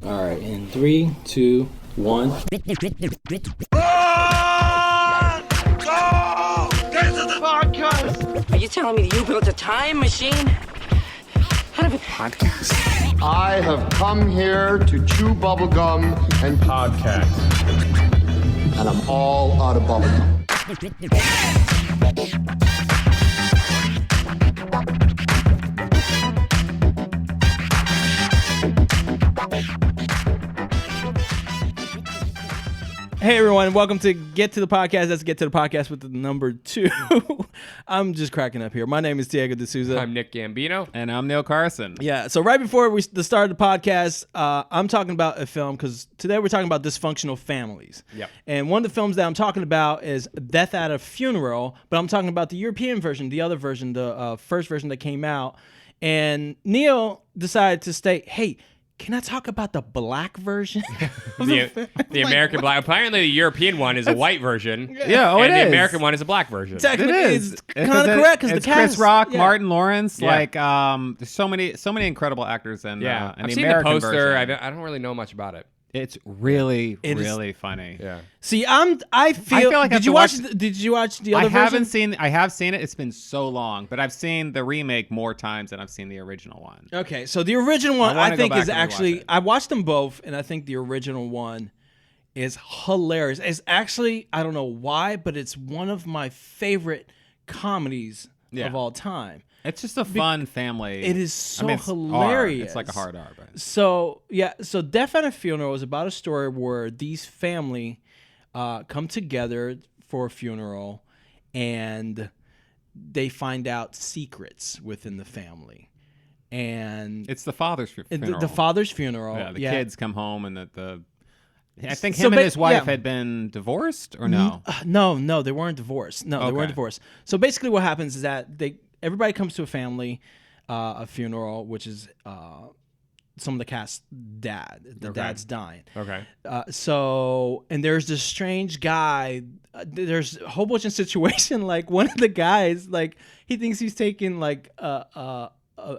All right, in 3, 2, 1. Get to the podcast! Are you telling me that you built a time machine out of a podcast? I have come here to chew bubblegum and Podcast. and I'm all out of bubblegum. Hey everyone, welcome to Get to the Podcast. Let's get to the podcast with the number 2. I'm just cracking up here. My name is Diego D'Souza. I'm Nick Gambino. And I'm Neil Carson. Yeah, so right before the start of the podcast, I'm talking about a film because today we're talking about dysfunctional families. Yep. And one of the films that I'm talking about is Death at a Funeral, but I'm talking about the European version, the other version, the first version that came out. And Neil decided to state, hey, can I talk about the black version? The American black. Apparently, the European one is a white version. Yeah, and it the is. American one is a black version. Technically, It is. it's kind of correct because the it's cast. Chris Rock, yeah. Martin Lawrence. Yeah. Like, there's so many incredible actors in Yeah, in I've the seen American the poster. version. I don't really know much about it. It's really, It is- really funny. Yeah. See, I feel like I have did to you watch? watch- Did you watch the I other haven't version? seen. I have seen it. It's been so long, but I've seen the remake more times than I've seen the original one. Okay, so the original one I wanna I go think back is and rewatch actually it. I watched them both, and I think the original one is hilarious. It's actually, I don't know why, but it's one of my favorite comedies Yeah. of all time. It's just a fun family. It is so it's hilarious. It's like a hard R, but So yeah, so Death at a Funeral is about a story where these family come together for a funeral, and they find out secrets within the family, and it's the father's funeral. the father's funeral. Yeah, the kids come home, and I think So him and his wife yeah. had been divorced, or no? No, they weren't divorced. No, they Okay. weren't divorced. So basically, what happens is that everybody comes to a family, a funeral, which is some of the cast's dad. The Okay. dad's dying. Okay. And there's this strange guy. There's a whole bunch of situation. Like one of the guys, like he thinks he's taking like a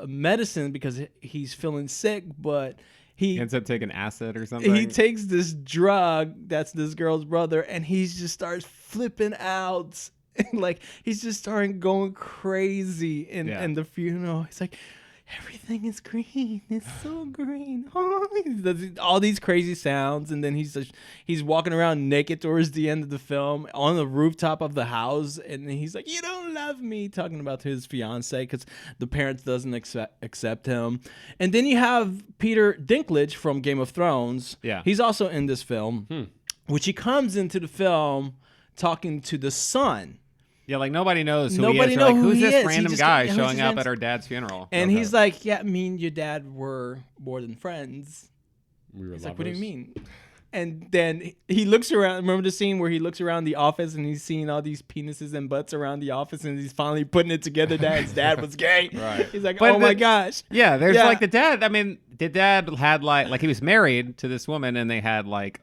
medicine because he's feeling sick, but He ends up taking acid or something. he takes this drug that's this girl's brother, and he just starts flipping out. And like he's just starting going crazy in the funeral. He's like, everything is green. It's so green. Oh, he does all these crazy sounds, and then he's walking around naked towards the end of the film on the rooftop of the house, and then he's like, "You don't love me," talking about his fiance because the parents doesn't accept him. And then you have Peter Dinklage from Game of Thrones. Yeah. He's also in this film, which he comes into the film talking to the son. Yeah, like nobody knows who Nobody he is. know They're like, who who's he this is. He random just- guy yeah, who's showing this up random- at our dad's funeral? And he's like, yeah, me and your dad were more than friends. We were It's like, what do you lovers. mean? And then he looks around. Remember the scene where he looks around the office and he's seeing all these penises and butts around the office, and he's finally putting it together that his dad was gay. Right. He's like, But oh my the- gosh. Yeah, there's Yeah. like the dad. I mean, the dad had like he was married to this woman, and they had like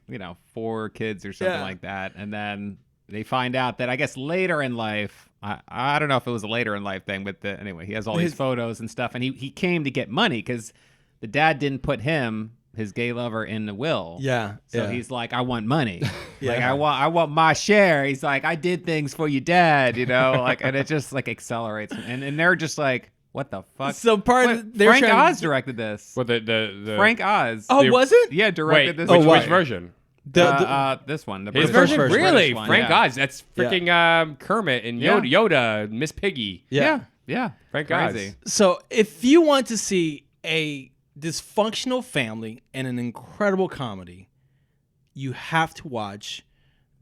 4 kids or something Yeah. like that. And then they find out that I guess later in life, I don't know if it was a later in life thing, but anyway, he has all these photos and stuff, and he came to get money because the dad didn't put his gay lover in the will. Yeah. So yeah. he's like, I want money. Like Yeah. I want my share. He's like, I did things for your dad, like, and it just like accelerates. And they're just like, what the fuck? So part What? of they're Frank trying Oz directed this. Well, the Frank Oz. Oh, was it? Yeah, directed Wait, this. which version? This one. The His British- version? British Really? one, Frank yeah. Oz. That's freaking Kermit and Yeah. Yoda, Miss Piggy. Yeah. Yeah. Frank Crazy. Oz. So if you want to see a dysfunctional family and an incredible comedy, you have to watch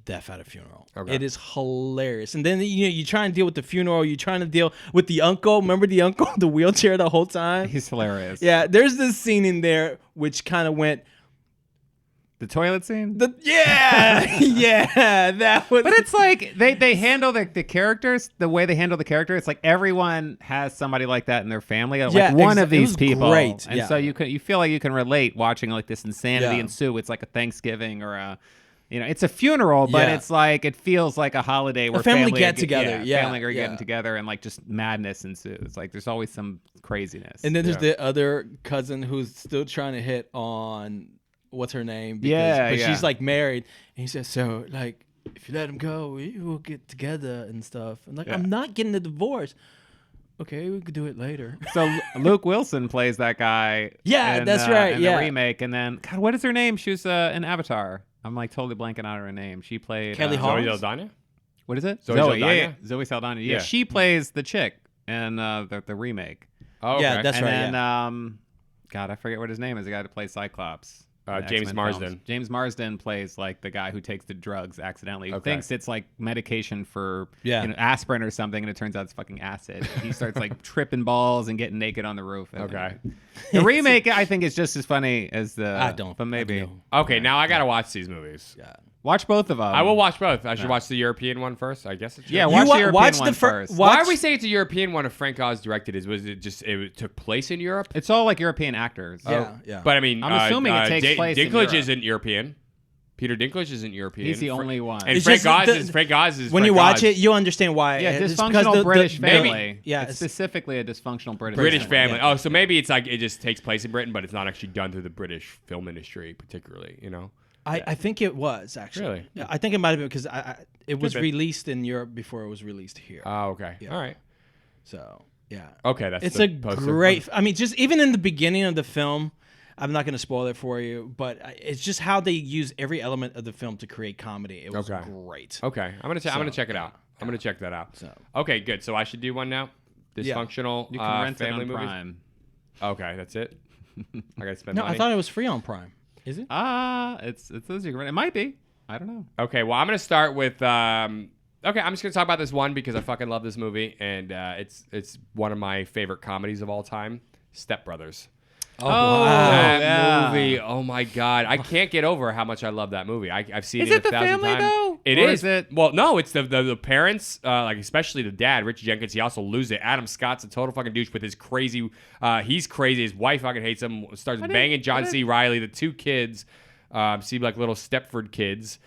Death at a Funeral. Okay. It is hilarious. And then you try and deal with the funeral. You're trying to deal with the uncle. Remember the uncle in the wheelchair the whole time? He's hilarious. Yeah, there's this scene in there which kind of went, The toilet scene? yeah, that was. But it's like they handle the characters the way they handle the character. It's like everyone has somebody like that in their family, like Yeah, one of it these was people. great, And yeah. so you feel like you can relate watching like this insanity Yeah. ensue. It's like a Thanksgiving or a, it's a funeral, but Yeah. it's like it feels like a holiday where family are get-together, yeah, family are yeah. getting together, and like just madness ensues. Like there's always some craziness. And then there's the other cousin who's still trying to hit on what's her name? But she's like married, and he says, so like if you let him go, we will get together and stuff. And like, I'm not getting a divorce. Okay, we could do it later. So Luke Wilson plays that guy. Yeah, that's right. In the remake, and then God, what is her name? She was in Avatar. I'm like totally blanking out her name. She played Kelly Zoe Hall. Saldana? What is it? Zoe Saldana? Yeah, Zoe Saldana. Yeah, she plays the chick in the remake. Oh, okay. Yeah, that's right. And then, God, I forget what his name is. The guy that plays Cyclops. James X-Men Marsden. films. James Marsden plays like the guy who takes the drugs accidentally. He Okay. thinks it's like medication for Yeah. aspirin or something, and it turns out it's fucking acid. He starts like tripping balls and getting naked on the roof. Okay. The remake, I think, is just as funny as the. I don't. But maybe. Okay, now I gotta watch these movies. Yeah. Watch both of them. I will watch both. I should watch the European one first. I guess it's Yeah, You watch the European watch one the first. Why are we saying it's a European one if Frank Oz directed it? Was it just it took place in Europe? It's all like European actors. Yeah. But I mean, I'm assuming it takes place in Dinklage Europe. isn't European. Peter Dinklage isn't European. He's the only one. And It's Frank just Oz is Frank Oz is. when Frank you watch Oz. it, you understand why. Yeah, It's because dysfunctional British family. maybe- Yeah, it's specifically a dysfunctional British family. Yeah. Oh, so maybe it's like it just takes place in Britain, but it's not actually done through the British film industry, particularly. You know. I think it was actually. Really? Yeah, I think it might have been because it was been. released in Europe before it was released here. Oh, okay. Yeah. All right. So yeah. Okay, that's It's the a poster. great. I mean, just even in the beginning of the film, I'm not going to spoil it for you, but it's just how they use every element of the film to create comedy. It was Okay. great. Okay, I'm gonna check it out. I'm gonna check that out. So. Okay, good. So I should do one now. Dysfunctional You can rent family it on movies. Prime. Okay, that's it. I gotta spend No, money. I thought it was free on Prime. Is it? It says you can rent. It might be. I don't know. Okay, well, I'm gonna start with. I'm just gonna talk about this one because I fucking love this movie, and it's one of my favorite comedies of all time. Step Brothers. Oh, wow. That movie! Oh my god, I can't get over how much I love that movie. I've seen Is it it the 1,000 family, times. though? It Or is. is it- Well, no, it's the parents, like especially the dad, Richard Jenkins. He also loses it. Adam Scott's a total fucking douche with his crazy. He's crazy. His wife fucking hates him. Starts banging John C. Reilly. The two kids seem like little Stepford kids.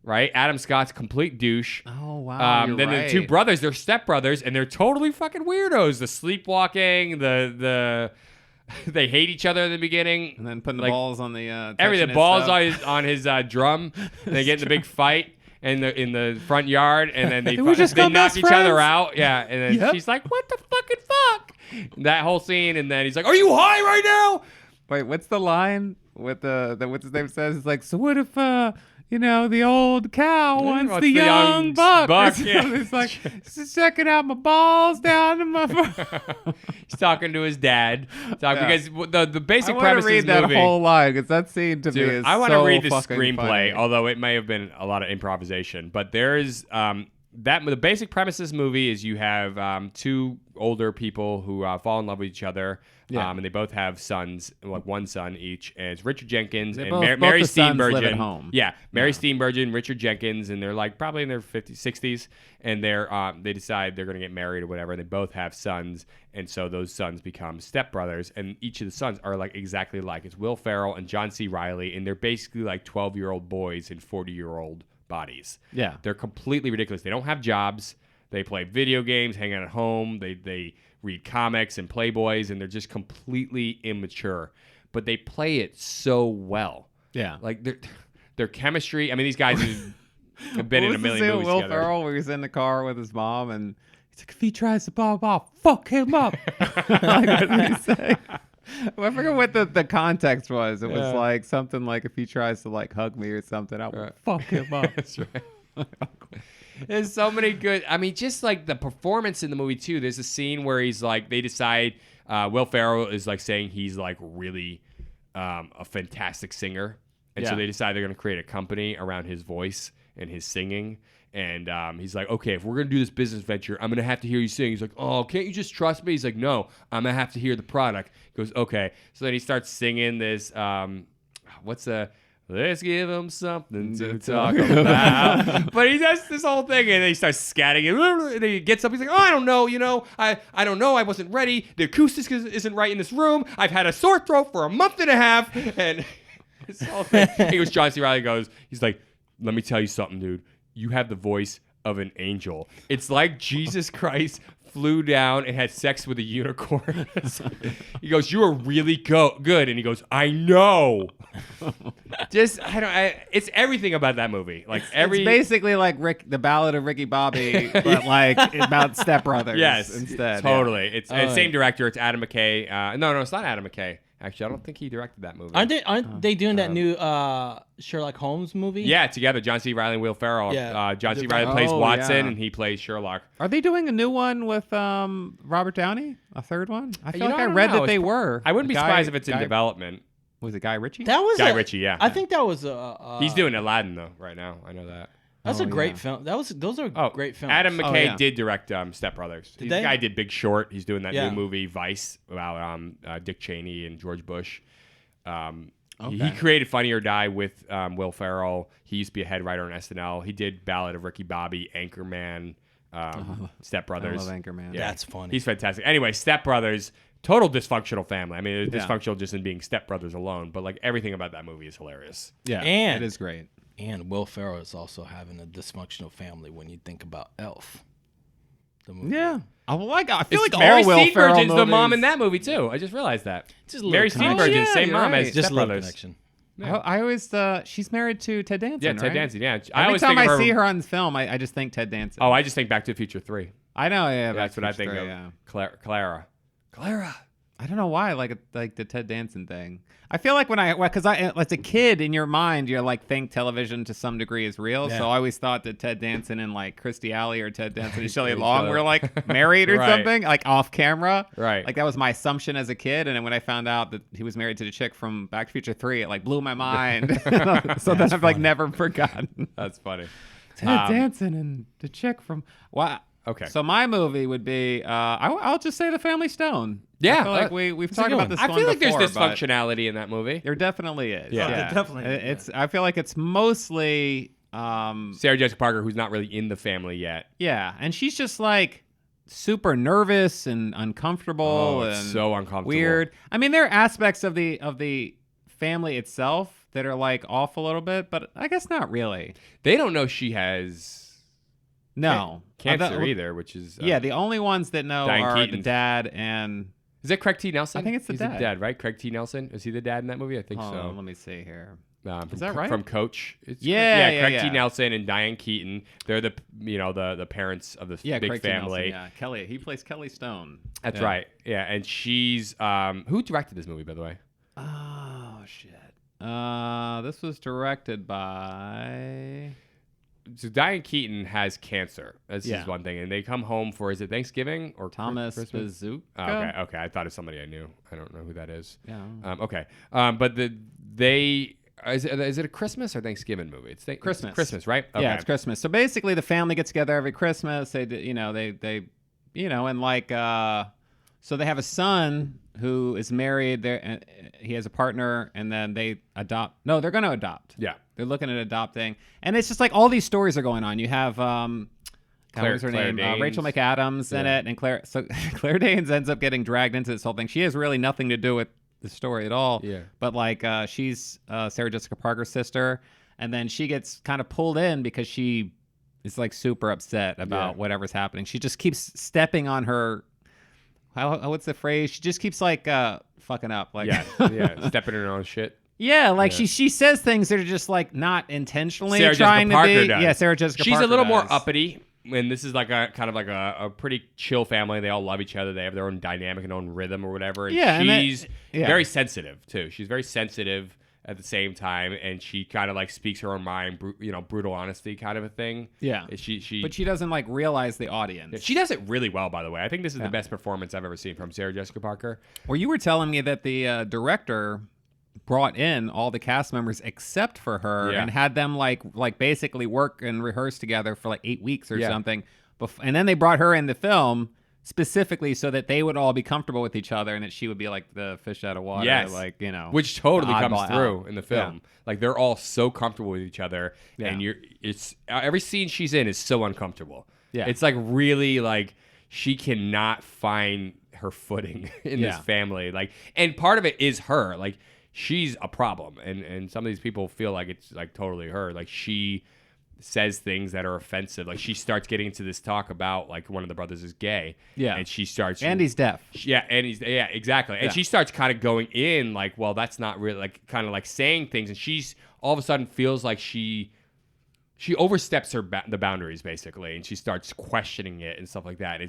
Right, Adam Scott's a complete douche. Oh wow. You're Then right. the two brothers, they're stepbrothers, and they're totally fucking weirdos. The sleepwalking, the they hate each other in the beginning, And then putting the like, balls on the everything. touching The balls his stuff. on his drum. And they get in a big fight in the front yard, and then they Did we just they become knock best each other friends? out. Yeah, and then Yep. she's like, "What the fucking fuck?" That whole scene, and then he's like, "Are you high right now?" Wait, what's the line with the what's his name says? It's like, so what if the old cow wants wants the the young young buck? buck, yeah. It's like, just checking out my balls down in my. He's talking to his dad. Because the I basic want premise to of read this that movie. whole line because that scene to me Dude, is I want to so read the fucking screenplay, funny. although it may have been a lot of improvisation. But there is the basic premise of this movie is you have two older people who fall in love with each other, and they both have sons, like one son each, and it's Richard Jenkins and both Mary the sons live Steenburgen. at home. Yeah, Mary Steenburgen, Richard Jenkins, and they're like probably in their 50s, 60s, and they decide they're going to get married or whatever. And they both have sons, and so those sons become stepbrothers, and each of the sons are like exactly like it's Will Ferrell and John C. Reilly, and they're basically like 12-year-old boys in 40-year-old bodies. Yeah. They're completely ridiculous. They don't have jobs. They play video games, hang out at home. They read comics and Playboys, and they're just completely immature. But they play it so well. Yeah. Like their chemistry. I mean, these guys have been in a million movies Will together. Ferrell, where he's in the car with his mom, and he's like, if he tries to blah blah, fuck him up. Like, what did he say? I forget what the context was. It was like something like, if he tries to like hug me or something, I will fuck him up. That's right. There's so many good. I mean, just like the performance in the movie too. There's a scene where he's like, they decide Will Ferrell is like saying he's like really a fantastic singer, and so they decide they're going to create a company around his voice and his singing. And he's like, okay, if we're going to do this business venture, I'm going to have to hear you sing. He's like, oh, can't you just trust me? He's like, no, I'm going to have to hear the product. He goes, okay. So then he starts singing this, let's give him something to talk about. But he does this whole thing, and then he starts scatting, and then he gets up. He's like, oh, I don't know. I don't know. I wasn't ready. The acoustics isn't right in this room. I've had a sore throat for a month and a half. And this whole thing. He goes, John C. Reilly he's like, let me tell you something, dude. You have the voice of an angel. It's like Jesus Christ flew down and had sex with a unicorn. He goes, you are really good. And he goes, I know. Just it's everything about that movie. Like It's basically like the Ballad of Ricky Bobby, but like about stepbrothers. Yes, instead. totally. Yeah. It's same director. It's Adam McKay. No, it's not Adam McKay. Actually, I don't think he directed that movie. Aren't they doing that new Sherlock Holmes movie? Yeah, together, John C. Reilly and Will Ferrell. Yeah. John C. Reilly plays Oh, Watson, yeah. and he plays Sherlock. Are they doing a new one with Robert Downey? A third one? I feel like I don't read know. that they were. I wouldn't be surprised if it's in development. Was it Guy Ritchie? That was Guy Ritchie, yeah. I think that was He's doing Aladdin though right now. I know that. That's Oh, a great yeah. film. Those are great films. Adam McKay yeah. did direct Step Brothers. Did The they? guy did Big Short. He's doing that Yeah. new movie Vice about Dick Cheney and George Bush. He Okay. created Funny or Die with Will Ferrell. He used to be a head writer on SNL. He did Ballad of Ricky Bobby, Anchorman, Step Brothers. I love Anchorman. Yeah. That's funny. He's fantastic. Anyway, Step Brothers, total dysfunctional family. I mean, they're Yeah. dysfunctional just in being Step Brothers alone, but like everything about that movie is hilarious. Yeah, And- it is great. And Will Ferrell is also having a dysfunctional family when you think about Elf. The movie. Yeah. I feel like Mary all Will Ferrell Steenburgen's the mom movies- in that movie too. I just realized that. Just a little Mary connection. Steenburgen, Oh, yeah, same you're mom right. as Just Step a little Brothers. connection. I always she's married to Ted Danson. Yeah, right? Ted Danson. Yeah, I Every always time think I of see her on film, I just think Ted Danson. Oh, I just think Back to the Future 3. I know. Yeah, That's what I Back to the think Future, of. yeah. Clara. I don't know why I like the Ted Danson thing. I feel like because as a kid in your mind you're like think television to some degree is real. Yeah. So I always thought that Ted Danson and like Kirstie Alley or Ted Danson and Shelley Each Long other. were like married or Right. something, like off camera. Right. Like that was my assumption as a kid, and then when I found out that he was married to the chick from Back to the Future 3, it like blew my mind. So then I've like never forgotten. That's funny. Ted Danson and the chick from wow. Okay. So my movie would be I'll just say The Family Stone. Yeah, I feel like we've a talked good about one. this I one feel like before, there's but dysfunctionality in that movie. there definitely is. Yeah. there definitely is, It's I feel like it's mostly Sarah Jessica Parker, who's not really in the family yet. yeah, and she's just like super nervous and uncomfortable Oh, and it's so uncomfortable. weird. I mean, there are aspects of the family itself that are like off a little bit, but I guess not really. They don't know she has No. cancer either, which is Yeah, the only ones that know Diane are Keaton. the dad and is it Craig T. Nelson? I think it's the He's dad. the dad, right? Craig T. Nelson, is he the dad in that movie? I think hold so. on, let me see here. From, Is that right? From Coach? It's Yeah, Craig yeah, T. yeah. Nelson and Diane Keaton. They're the the parents of the Yeah, big Craig T. Nelson, family. yeah, Kelly. He plays Kelly Stone. That's Yeah. right. Yeah, and she's who directed this movie, by the way? Oh shit. This was directed by. So Diane Keaton has cancer. This Yeah. is one thing, and they come home for is it Thanksgiving or Thomas Christmas? Bazooka. Oh, okay. I thought it's somebody I knew. I don't know who that is. Yeah. Okay. But they is it a Christmas or Thanksgiving movie? It's Christmas. It's Christmas, right? Okay. Yeah, it's Christmas. So basically, the family gets together every Christmas. They and like so they have a son who is married. There, he has a partner, and then they adopt. No, they're going to adopt. Yeah. They're looking at adopting, and it's just like all these stories are going on. You have Claire- what's her Claire name? Danes. Rachel McAdams in Yeah. it, and Claire. So Claire Danes ends up getting dragged into this whole thing. She has really nothing to do with the story at all. Yeah. But like she's Sarah Jessica Parker's sister, and then she gets kind of pulled in because she is like super upset about Yeah. whatever's happening. She just keeps stepping on her. What's the phrase? She just keeps like fucking up. Like yeah, stepping in her own shit. Yeah, like Yeah. she says things that are just like not intentionally Sarah trying Jessica to Parker be. does. Yeah, Sarah Jessica She's Parker a little more does. uppity, and this is like a kind of like a pretty chill family. They all love each other. They have their own dynamic and own rhythm or whatever. And Yeah, and that- she's yeah. very sensitive too. She's very sensitive at the same time, and she kind of like speaks her own mind. Brutal honesty kind of a thing. Yeah. She But she doesn't like realize the audience. she does it really well, by the way. I think this is Yeah. the best performance I've ever seen from Sarah Jessica Parker. Well, you were telling me that the director brought in all the cast members except for her Yeah. and had them like basically work and rehearse together for like 8 weeks or Yeah. something. And then they brought her in the film specifically so that they would all be comfortable with each other and that she would be like the fish out of water. Yes. Like, Which totally the comes oddball through out. in the film. Like they're all so comfortable with each other, Yeah. and it's every scene she's in is so uncomfortable. Yeah. It's like really like she cannot find her footing in this Yeah. family. Like, and part of it is her. Like she's a problem, and some of these people feel like it's like totally her. Like she says things that are offensive. Like she starts getting into this talk about like one of the brothers is gay. Yeah. And she starts. And he's deaf. Yeah, and he's exactly. And she starts kind of going in like, well, that's not really like kind of like saying things, and she's all of a sudden feels like she oversteps the boundaries basically, and she starts questioning it and stuff like that.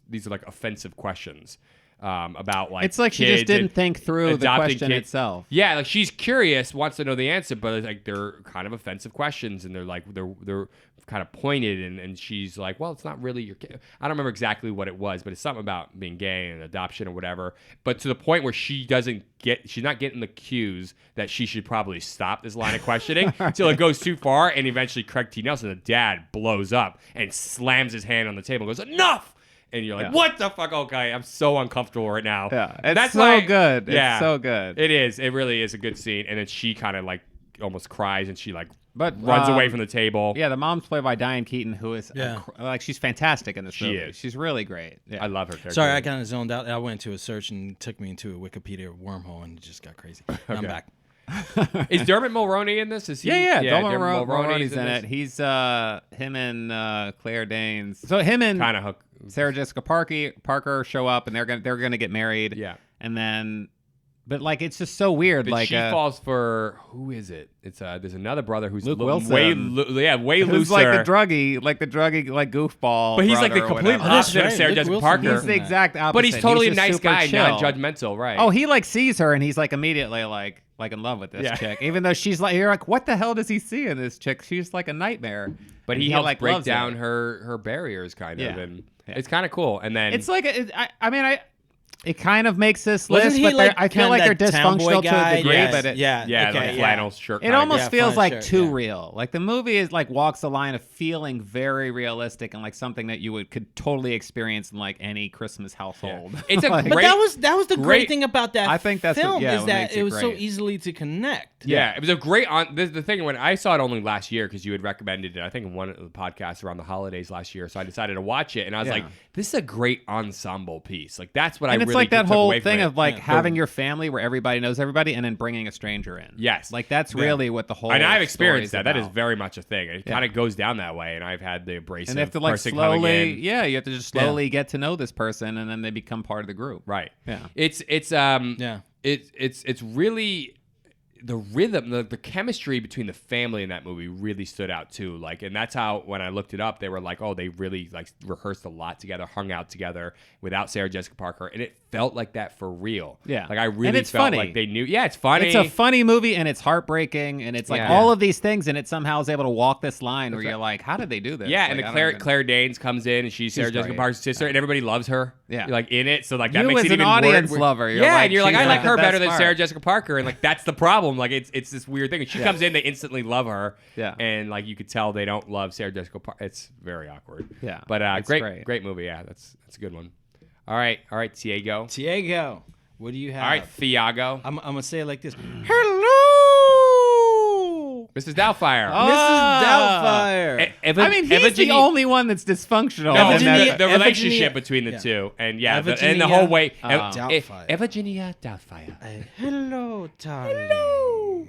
These are like offensive questions about like it's like she just didn't think through the question itself. Yeah, like she's curious, wants to know the answer, but it's like they're kind of offensive questions, and they're like they're kind of pointed, and she's like, well, it's not really your kid. I don't remember exactly what it was, but it's something about being gay and adoption or whatever. But to the point where she's not getting the cues that she should probably stop this line of questioning until it goes too far, and eventually Craig T. Nelson, the dad, blows up and slams his hand on the table and goes, enough! And you're like, what the fuck? Okay, I'm so uncomfortable right now. Yeah, it's so good. Yeah, it's so good. It is. It really is a good scene. And then she kind of like almost cries, and she like But runs away from the table. Yeah, the mom's played by Diane Keaton, who is like she's fantastic in this movie. Is. She's really great. Yeah. I love her character. Sorry, I kind of zoned out. I went to a search and it took me into a Wikipedia wormhole and it just got crazy. I'm back. Is Dermot Mulroney in this? Is he? Yeah. Dermot Mulroney's in it. He's him and Claire Danes. So him and kind of hook. Sarah Jessica Parker show up, and they're gonna get married. Yeah, and then. But like it's just so weird. But like she falls for who is it? It's there's another brother who's Luke Wilson. way looser. Who's like the druggy goofball. But he's like the complete opposite of Sarah Luke Jessica Wilson. Parker. He's the exact opposite. But he's totally a nice super guy, chill. non-judgmental, right? Oh, he like sees her and he's like immediately like in love with this chick, even though she's like, you're like, what the hell does he see in this chick? She's like a nightmare. But he helps like break down her barriers, kind of, and it's kind of cool. And then it's like it kind of makes this list, but like I feel like they're dysfunctional to a degree. Yes. But the flannel shirt. It almost feels like shirt, too real. Like the movie is like walks the line of feeling very realistic and like something that you could totally experience in like any Christmas household. Yeah. It's a like, but that was the great thing about that I think that's film what is that makes it was so great. easily to connect. Yeah, it was a great the thing when I saw it only last year because you had recommended it, I think in one of the podcasts around the holidays last year, so I decided to watch it, and I was like, this is a great ensemble piece. Like that's what I really it's like that took whole away from thing it. of like having your family where everybody knows everybody and then bringing a stranger in. Yes. Like that's really what the whole and I've experienced story's that. That is about. very much a thing. It kind of goes down that way, and I've had the abrasive And they have to like person coming slowly, in. you have to just slowly get to know this person, and then they become part of the group. Right. Yeah. It's really the rhythm, the chemistry between the family in that movie really stood out too. Like, and that's how when I looked it up, they were like, oh, they really like rehearsed a lot together, hung out together without Sarah Jessica Parker, and it felt like that for real. Yeah, like I really and it's felt funny. like they knew. Yeah, it's funny. It's a funny movie, and it's heartbreaking, and it's like all of these things, and it somehow is able to walk this line where you're like, how did they do this? Yeah, like, and Claire Danes comes in, and she's Sarah Jessica Parker's sister, and everybody loves her. Yeah, like in it, so like that you makes as it an even audience weird. lover. And you're like, I like her better than part. Sarah Jessica Parker, and like that's the problem. Like it's this weird thing. And she comes in, they instantly love her. Yeah, and like you could tell they don't love Sarah Jessica Parker. It's very awkward. Yeah, but great movie. Yeah, that's a good one. All right, Tiago. What do you have? All right, Thiago. I'm gonna say it like this. Hello, Mrs. Doubtfire. Mrs. Doubtfire. I mean, he's the only one that's dysfunctional. The relationship between the two, and and the whole way. Doubtfire. Evagenia Doubtfire. Hello, darling. Hello.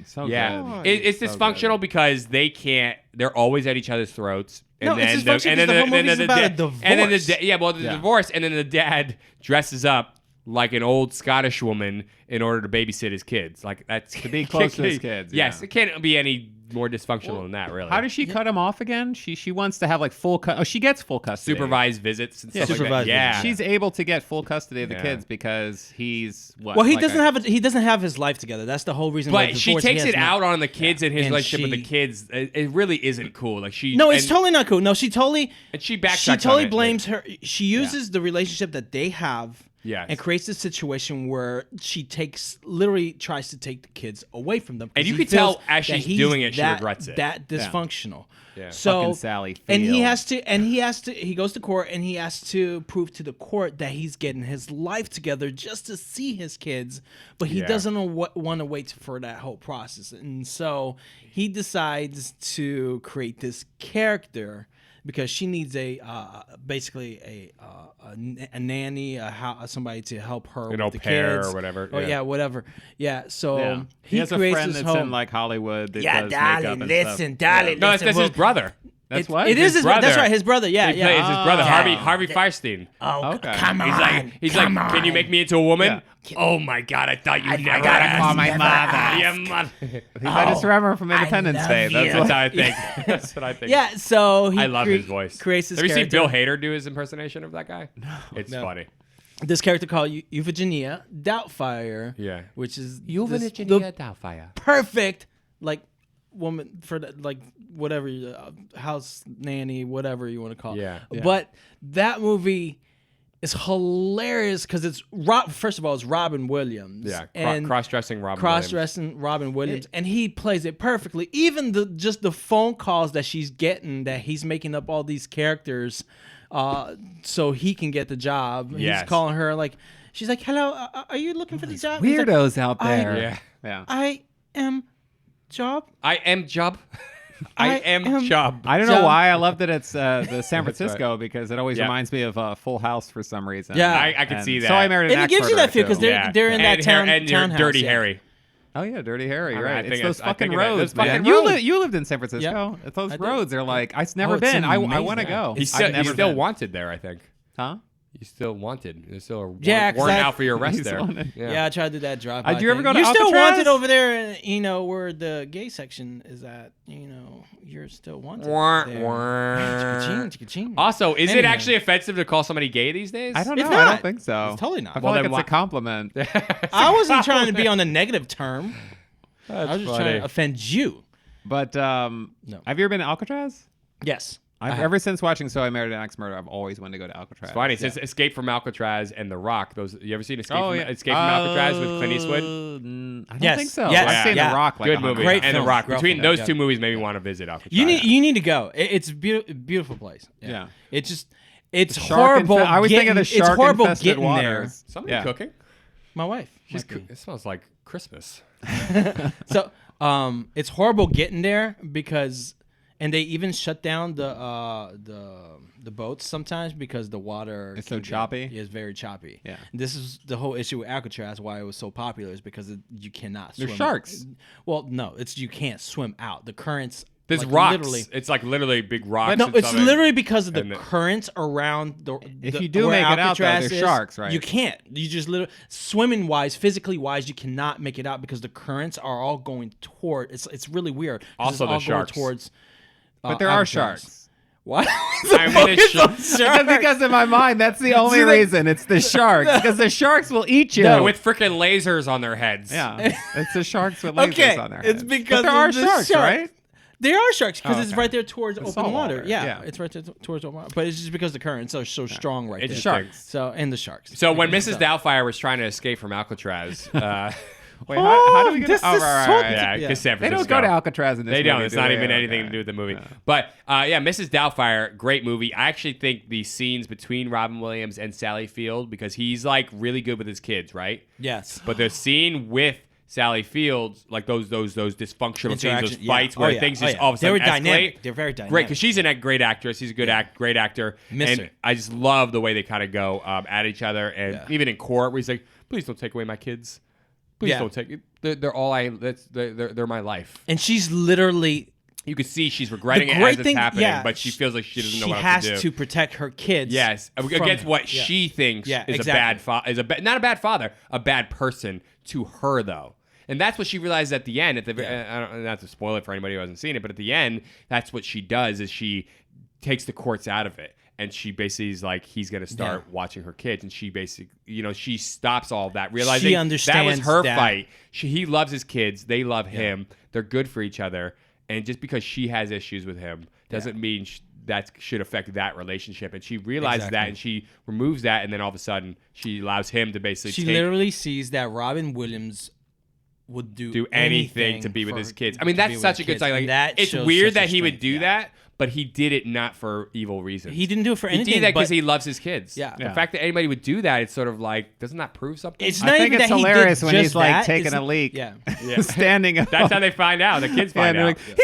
So good. It's dysfunctional because they can't. They're always at each other's throats. And then the whole movie's about a divorce. And then the divorce, and then the dad dresses up like an old Scottish woman in order to babysit his kids. Like that's to be close to his kids. Yes, it can't be any more dysfunctional than that, really. How does she cut him off again? She wants to have like full she gets full custody. Supervised visits and stuff like that. Yeah. She's able to get full custody of the kids because he's what? Well, he doesn't have his life together. That's the whole reason. But she takes it out on the kids and his relationship with the kids. It really isn't cool. Like it's totally not cool. No, she totally backtracks blames her. She uses the relationship that they have. Yes. And creates a situation where she literally tries to take the kids away from them. And you can tell as she's doing it, she regrets it. That dysfunctional. Yeah. So fucking Sally Field. and he goes to court and he has to prove to the court that he's getting his life together just to see his kids, but he doesn't want to wait for that whole process. And so he decides to create this character because she needs basically a nanny, somebody to help her with au the pair kids or whatever. Oh yeah, whatever. Yeah, so he has a creates friend this that's home. in like Hollywood that Yeah, does makeup darling, and listen, stuff. darling, No, listen. that's his brother. That's what? It is his brother. That's brother. right, his brother. Yeah, He yeah. plays his brother, Yeah. Harvey Fierstein. Oh, Okay. come on. He's like, can you make me into a woman? Yeah. Oh my God, I thought you never gotta asked. call my mother. Your mother. I just remember from Independence love Day. you. That's That's what how I think. That's what I think. Yeah, so he I love his voice. creates this Have you seen character. Bill Hader do his impersonation of that guy? No. It's funny. This character called Euphigenia Doubtfire. Yeah. Which is the Doubtfire. perfect like woman for like whatever house nanny, whatever you want to call it. Yeah. But that movie is hilarious because it's first of all it's Robin Williams. Yeah. and Cross-dressing Robin Williams. cross-dressing Robin Williams, and he plays it perfectly. Even the phone calls that she's getting, that he's making up all these characters, so he can get the job. Yes. He's calling her like, she's like, "Hello, are you looking for the job?" He's like, weirdos out there. Yeah. Yeah. I am job. I am Job. I am Job. I don't know Job. why I love that it's the San That's Francisco because it always Yeah. reminds me of Full House for some reason. Yeah. I could And see that. So I married an And it axe gives you that feel murderer, because too. they're in that town. And you're townhouse, Dirty yeah. Harry. Oh yeah, Dirty Harry, I right? think It's those it's- I fucking think of it. roads, Those fucking man. roads. You lived in San Francisco. It's those I did. roads. They're like I've never it's been. I amazing. want to go. He's I've still never been. wanted there, I think. Huh? He's still wanted. There's still a Yeah, 'cause warrant I- out for your arrest He's there. wanted. Yeah, I tried to do that drive. Did you ever go to You're still Alcatraz? wanted over there, where the gay section is at. You're still wanted. Wah, there. wah. Cha-ching, cha-ching. Also, is it Anyway. actually offensive to call somebody gay these days? I don't know. It's I not. don't think so. It's totally not. I feel Well, like then it's why- a compliment. I wasn't trying to be on a negative term. That's I was just funny. trying to offend you. But No. have you ever been to Alcatraz? Yes. Ever since watching So I Married an Axe Murderer, I've always wanted to go to Alcatraz. It's funny. Since Escape from Alcatraz and The Rock, you ever seen Escape Oh, from yeah. Escape from Alcatraz with Clint Eastwood? I don't Yes. think so. Yes. I've seen Yeah. The Rock. Like Good 100 movie. Great And film. The Rock. Great Between film. those Yeah. two movies made me want to visit Alcatraz. You need to go. It's a beautiful place. Yeah. It's Shark horrible. I was thinking of the it's horrible shark-infested getting waters. Somebody Yeah. cooking? My wife. She's might be. It smells like Christmas. So it's horrible getting there because, and they even shut down the boats sometimes because the water It's so can get- choppy? It's very choppy. Yeah. This is the whole issue with Alcatraz. Why it was so popular is because you cannot swim. There's sharks. Well, no, you can't swim out. The currents. There's like, rocks. Literally. It's like literally big rocks. No, and it's stuff. literally because of the and the- currents around the. If the- you do where make it out, though, Alcatraz there's is, sharks, right? You can't. You just literally swimming wise, physically wise, you cannot make it out because the currents are all going toward. It's really weird. 'cause Also it's the all going sharks. towards. But there are Alcatraz. sharks. What? I mean, it's Just because in my mind, that's the only reason. It's the sharks. Because the sharks will eat you. Yeah, with freaking lasers on their heads. Yeah. It's the sharks with lasers Okay, on their it's heads. because But there are of the sharks, shark. right? They are sharks because it's okay. right there towards open salt water. water, Yeah, yeah. it's right there towards open water. But it's just because the currents are so strong right there. It's sharks. So and the sharks. So when Mrs. Doubtfire was trying to escape from Alcatraz, Wait, how do we get this to... Oh, is right, so- right, right. yeah, Yeah. because San They Francisco. don't go to Alcatraz in this They don't. movie, It's do not they? even Okay. anything to do with the movie. Yeah. But yeah, Mrs. Doubtfire, great movie. I actually think the scenes between Robin Williams and Sally Field, because he's like really good with his kids, right? Yes. But the scene with Sally Fields, like those dysfunctional scenes, those Interaction, yeah. fights Oh, where yeah. things Oh, just yeah. all of a They sudden were escalate. dynamic. They're very dynamic. Great, because she's a great actress. She's a great actor. Miss and her. I just love the way they kind of go at each other, and Yeah. even in court, where he's like, "Please don't take away my kids. Please Yeah. don't take it. They're all I. They're my life." And she's literally. You can see she's regretting The it great as it's thing- happening, yeah, but she feels like she doesn't know She what has else to do. protect her kids. Yes, from- against what yeah. she thinks Yeah, is exactly. not a bad father, a bad person to her though. And that's what she realizes at the end. I don't, not to spoil it for anybody who hasn't seen it, but at the end, that's what she does: is she takes the courts out of it, and she basically is like, he's gonna start watching her kids, and she basically, she stops all of that, realizing She that was understands her that. fight. He loves his kids, they love him, they're good for each other, and just because she has issues with him doesn't mean that should affect that relationship. And she realizes that, and she removes that, and then all of a sudden, she allows him to basically She take literally sees that Robin Williams would do anything to be with for his her- kids. I mean, to be that's with such her a good kids. sign. Like, And that it's shows weird such a that he would strength, do yeah. that, but he did it not for evil reasons. He didn't do it for anything. He did that because but he loves his kids. Yeah. The fact that anybody would do that, it's sort of like, doesn't that prove something? It's I not think even it's that he hilarious did when just he's like that, taking it's- a leak, Yeah. standing up. That's how they find out. The kids find and they're out. like,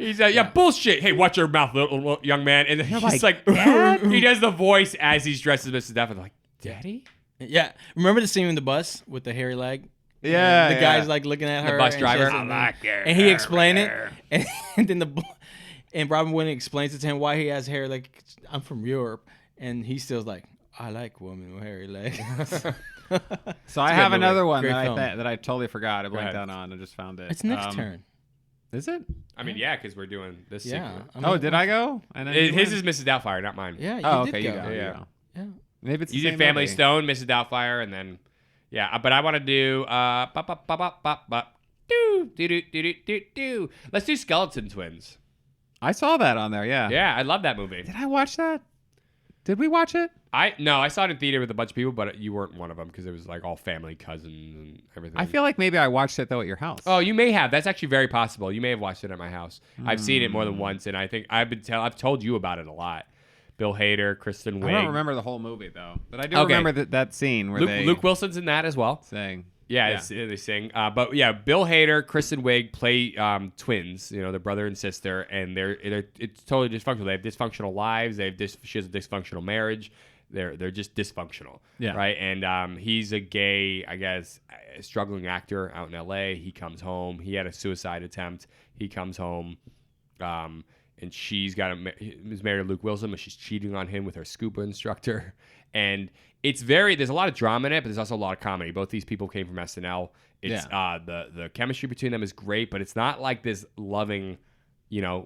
He's a yeah, bullshit. Hey, watch your mouth, little young man. And then he's like, Dad? he does the voice as he's dressed as Mrs. Duff. And like, Daddy? Yeah. Remember the scene in the bus with the hairy leg? Yeah, The yeah. guy's like looking at her. The bus and driver. she has- and he explained it. And then and Robin Williams explains it to him why he has hair. Like, I'm from Europe. And he still's like, I like women with hairy legs. So I have movie. another one Great that film. that I totally forgot. I blanked ahead. out on. I just found it. It's Nick's turn. Is it? I mean, yeah, because we're doing this Yeah. sequel. I mean, Oh, did I go? And then you His went? is Mrs. Doubtfire, not mine. Yeah, you Oh, did okay, go. you go. Yeah. You go. Yeah. Maybe it's the You same did Family movie. Stone, Mrs. Doubtfire, and then, yeah. But I want to do, do. Let's do Skeleton Twins. I saw that on there. Yeah. Yeah, I love that movie. Did I watch that? Did we watch it? No, I saw it in theater with a bunch of people, but you weren't one of them because it was like all family, cousins, and everything. I feel like maybe I watched it though at your house. Oh, you may have. That's actually very possible. You may have watched it at my house. I've seen it more than once, and I think I've told you about it a lot. Bill Hader, Kristen Wiig. I don't remember the whole movie though, but I do Okay. remember that scene where Luke Wilson's in that as well. saying. Yeah, they sing. But yeah, Bill Hader, Kristen Wiig play twins. You know, they're brother and sister, and they're it's totally dysfunctional. They have dysfunctional lives. She has a dysfunctional marriage. They're just dysfunctional. Yeah. Right. And he's a gay, I guess, struggling actor out in L.A. He comes home. He had a suicide attempt. He comes home, and she's is married to Luke Wilson, but she's cheating on him with her scuba instructor. And there's a lot of drama in it, but there's also a lot of comedy. Both these people came from SNL. It's the chemistry between them is great, but it's not like this loving,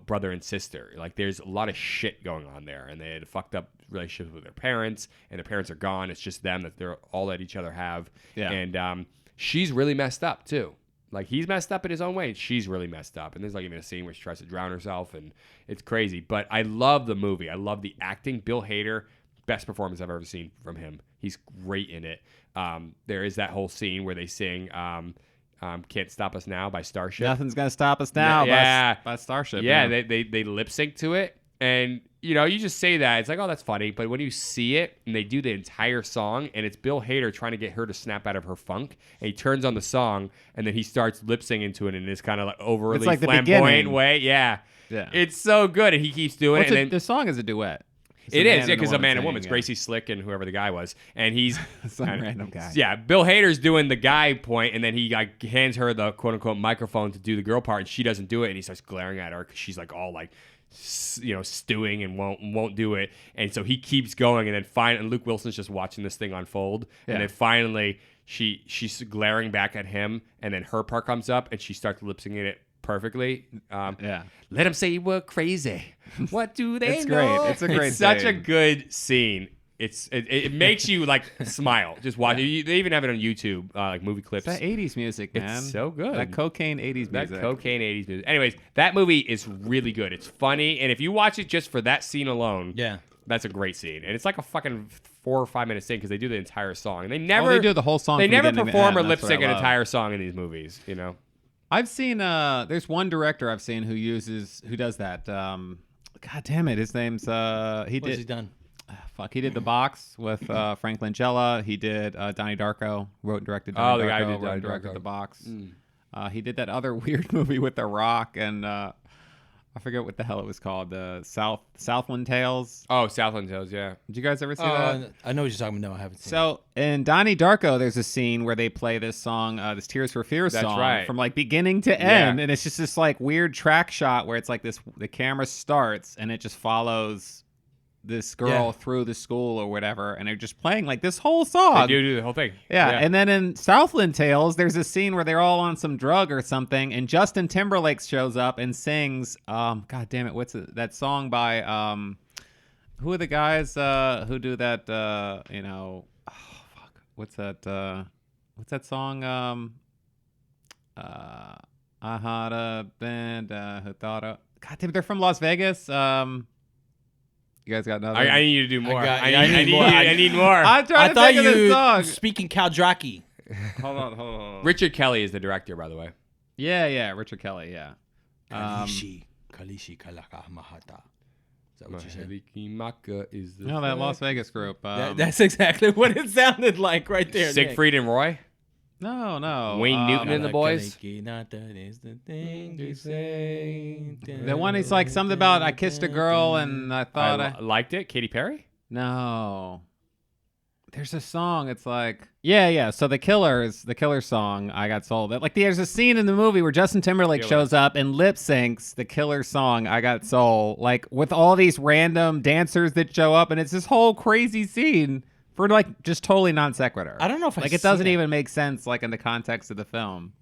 brother and sister. Like there's a lot of shit going on there, and they had fucked up relationships with their parents, and their parents are gone. It's just them that they're all that each other have. Yeah. And she's really messed up too. Like he's messed up in his own way, and she's really messed up. And there's like even a scene where she tries to drown herself, and it's crazy. But I love the movie. I love the acting. Bill Hader, best performance I've ever seen from him. He's great in it. There is that whole scene where they sing "Can't Stop Us Now" by Starship. Nothing's gonna stop us now. Yeah. by Starship. Yeah, they lip sync to it, and you just say that it's like, oh, that's funny, but when you see it and they do the entire song, and it's Bill Hader trying to get her to snap out of her funk, and he turns on the song, and then he starts lip syncing to it in this kind of like overly It's like the flamboyant beginning. way. Yeah, Yeah. it's so good, and he keeps doing it. And then the song is a duet. It's it a is, man yeah, because a man and singing, woman. It's yeah. Gracie Slick and whoever the guy was, and he's Some random guy. Yeah, Bill Hader's doing the guy point, and then he like hands her the quote unquote microphone to do the girl part, and she doesn't do it, and he starts glaring at her because she's like all like, stewing and won't do it, and so he keeps going, and then and Luke Wilson's just watching this thing unfold, and then finally she's glaring back at him, and then her part comes up, and she starts lip syncing it perfectly. Let them say we're crazy. What do they It's know? great. It's a great such a scene. good scene. It makes you like smile. Just watch it. They even have it on YouTube, like movie clips. It's that 80s music, man. It's so good. That cocaine 80s That music. cocaine 80s music. Anyways, that movie is really good. It's funny, and if you watch it just for that scene alone, Yeah. that's a great scene. And it's like a fucking 4 or 5 minute scene because they do the entire song, and they never they do the whole song They from never beginning to perform or end. lip That's what I sync an love. entire song in these movies. I've seen there's one director I've seen who does that. God damn it, his name's What's he done? he did The Box with Frank Langella. He did Donnie Darko, wrote and directed Donnie the Darko, guy who did wrote Donnie and directed Darko. The Box. He did that other weird movie with The Rock and I forget what the hell it was called. The Southland Tales. Oh, Southland Tales, yeah. Did you guys ever see that? I know what you're talking about. No, I haven't seen it. So in Donnie Darko, there's a scene where they play this song, this Tears for Fears That's song, right. from like beginning to end, and it's just this like weird track shot where it's like this: the camera starts and it just follows this girl through the school or whatever, and they're just playing like this whole song. They do the whole thing. Yeah, and then in Southland Tales, there's a scene where they're all on some drug or something, and Justin Timberlake shows up and sings, God damn it, what's that song by, who are the guys who do that, what's that song, I had a band who thought, God damn it, they're from Las Vegas, you guys got nothing? I need you to do more. I need more. I need more. I'm trying I to thought think of this you song. speaking Kaldraki. Hold on. Richard Kelly is the director, by the way. Yeah, Richard Kelly, yeah. Kalishi Kalaka Mahata. Is that what you said? Is the No, that Las Vegas group. That's exactly what it sounded like right there. Siegfried and Roy? No. Wayne Newton and the boys? The one he's like something about I kissed a girl and I thought I liked it. Katy Perry? No. There's a song. It's like yeah. So the Killers song I Got Soul. Like there's a scene in the movie where Justin Timberlake shows up and lip syncs the Killers song I Got Soul, like with all these random dancers that show up, and it's this whole crazy scene for like just totally non sequitur. I don't know if it doesn't even make sense like in the context of the film.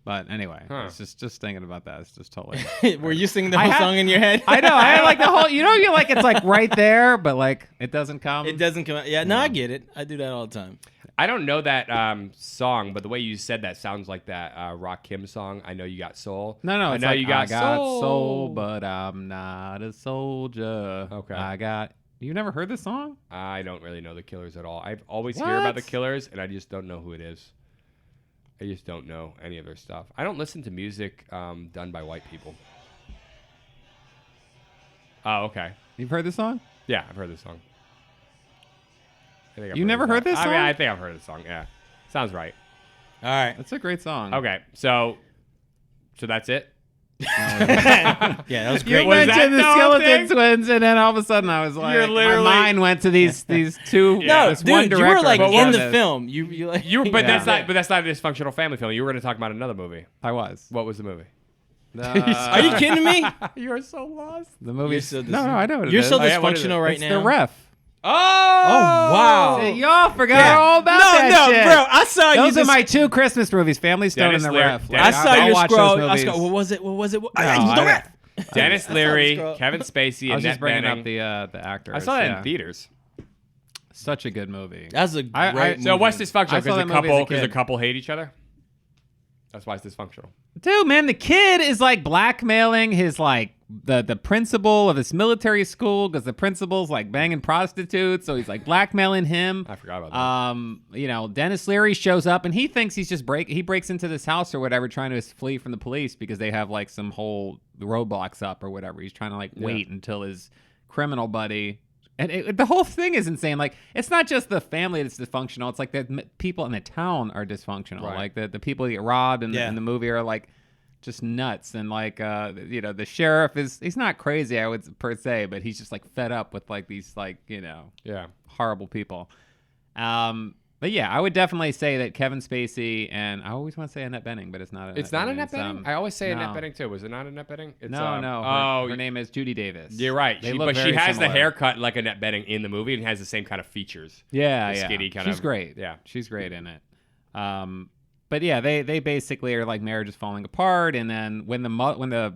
But anyway, it's just thinking about that. It's just totally. Were you singing the whole song in your head? I know. I had like the whole. You're like it's like right there, but like it doesn't come. It doesn't come out. Yeah, no, I get it. I do that all the time. I don't know that song, but the way you said that sounds like that Rakim song. I know you got soul. No, I it's know like, you got I got soul, but I'm not a soldier. Okay. You never heard this song? I don't really know the Killers at all. I always hear about the Killers, and I just don't know who it is. I just don't know any of their stuff. I don't listen to music done by white people. Oh, okay. You've heard this song? Yeah, I've heard this song. You never heard this song? I mean, I think I've heard this song. Yeah, sounds right. All right, that's a great song. Okay, so that's it. Yeah, that was great. You mentioned the Skeleton Twins, and then all of a sudden I was like, my mind went to these two. No, this dude, one you director were like in the this. film. That's not a dysfunctional family film. You were going to talk about another movie. I was. What was the movie? Are you kidding me? You are so lost. The movie. So no, I know what it You're is. so dysfunctional right it's now. The Ref. Oh wow! Y'all forgot all about that shit. Bro, I saw Those are my two Christmas movies: Family Stone and The Ref. I saw your scroll. What was it? The Ref. Dennis Leary, Kevin Spacey, and I was just Annette bringing Bening. up the actors. I saw that in theaters. Such a good movie. That's a great movie. So what's dysfunctional? Because a the couple hate each other. That's why it's dysfunctional. Dude, man, the kid is like blackmailing his like the principal of this military school because the principal's like banging prostitutes, so he's like blackmailing him. I forgot about that. Dennis Leary shows up and he thinks he's just he breaks into this house or whatever, trying to flee from the police because they have like some whole roadblocks up or whatever. He's trying to like wait until his criminal buddy. And the whole thing is insane. Like, it's not just the family that's dysfunctional. It's like the people in the town are dysfunctional. Right. Like the people that get robbed in the movie are like just nuts. And like, the sheriff he's not crazy, I would per se, but he's just like fed up with like these like, horrible people. But yeah, I would definitely say that Kevin Spacey and I always want to say Annette Bening, but it's not. It's not Annette Bening. I always say Annette Bening too. Was it not Annette Bening? It's, no. Her name is Judy Davis. You're right. But she has the haircut like Annette Bening in the movie and has the same kind of features. Yeah, skinny kind of. She's great. Yeah, she's great in it. But yeah, they basically are like marriage is falling apart, and then when the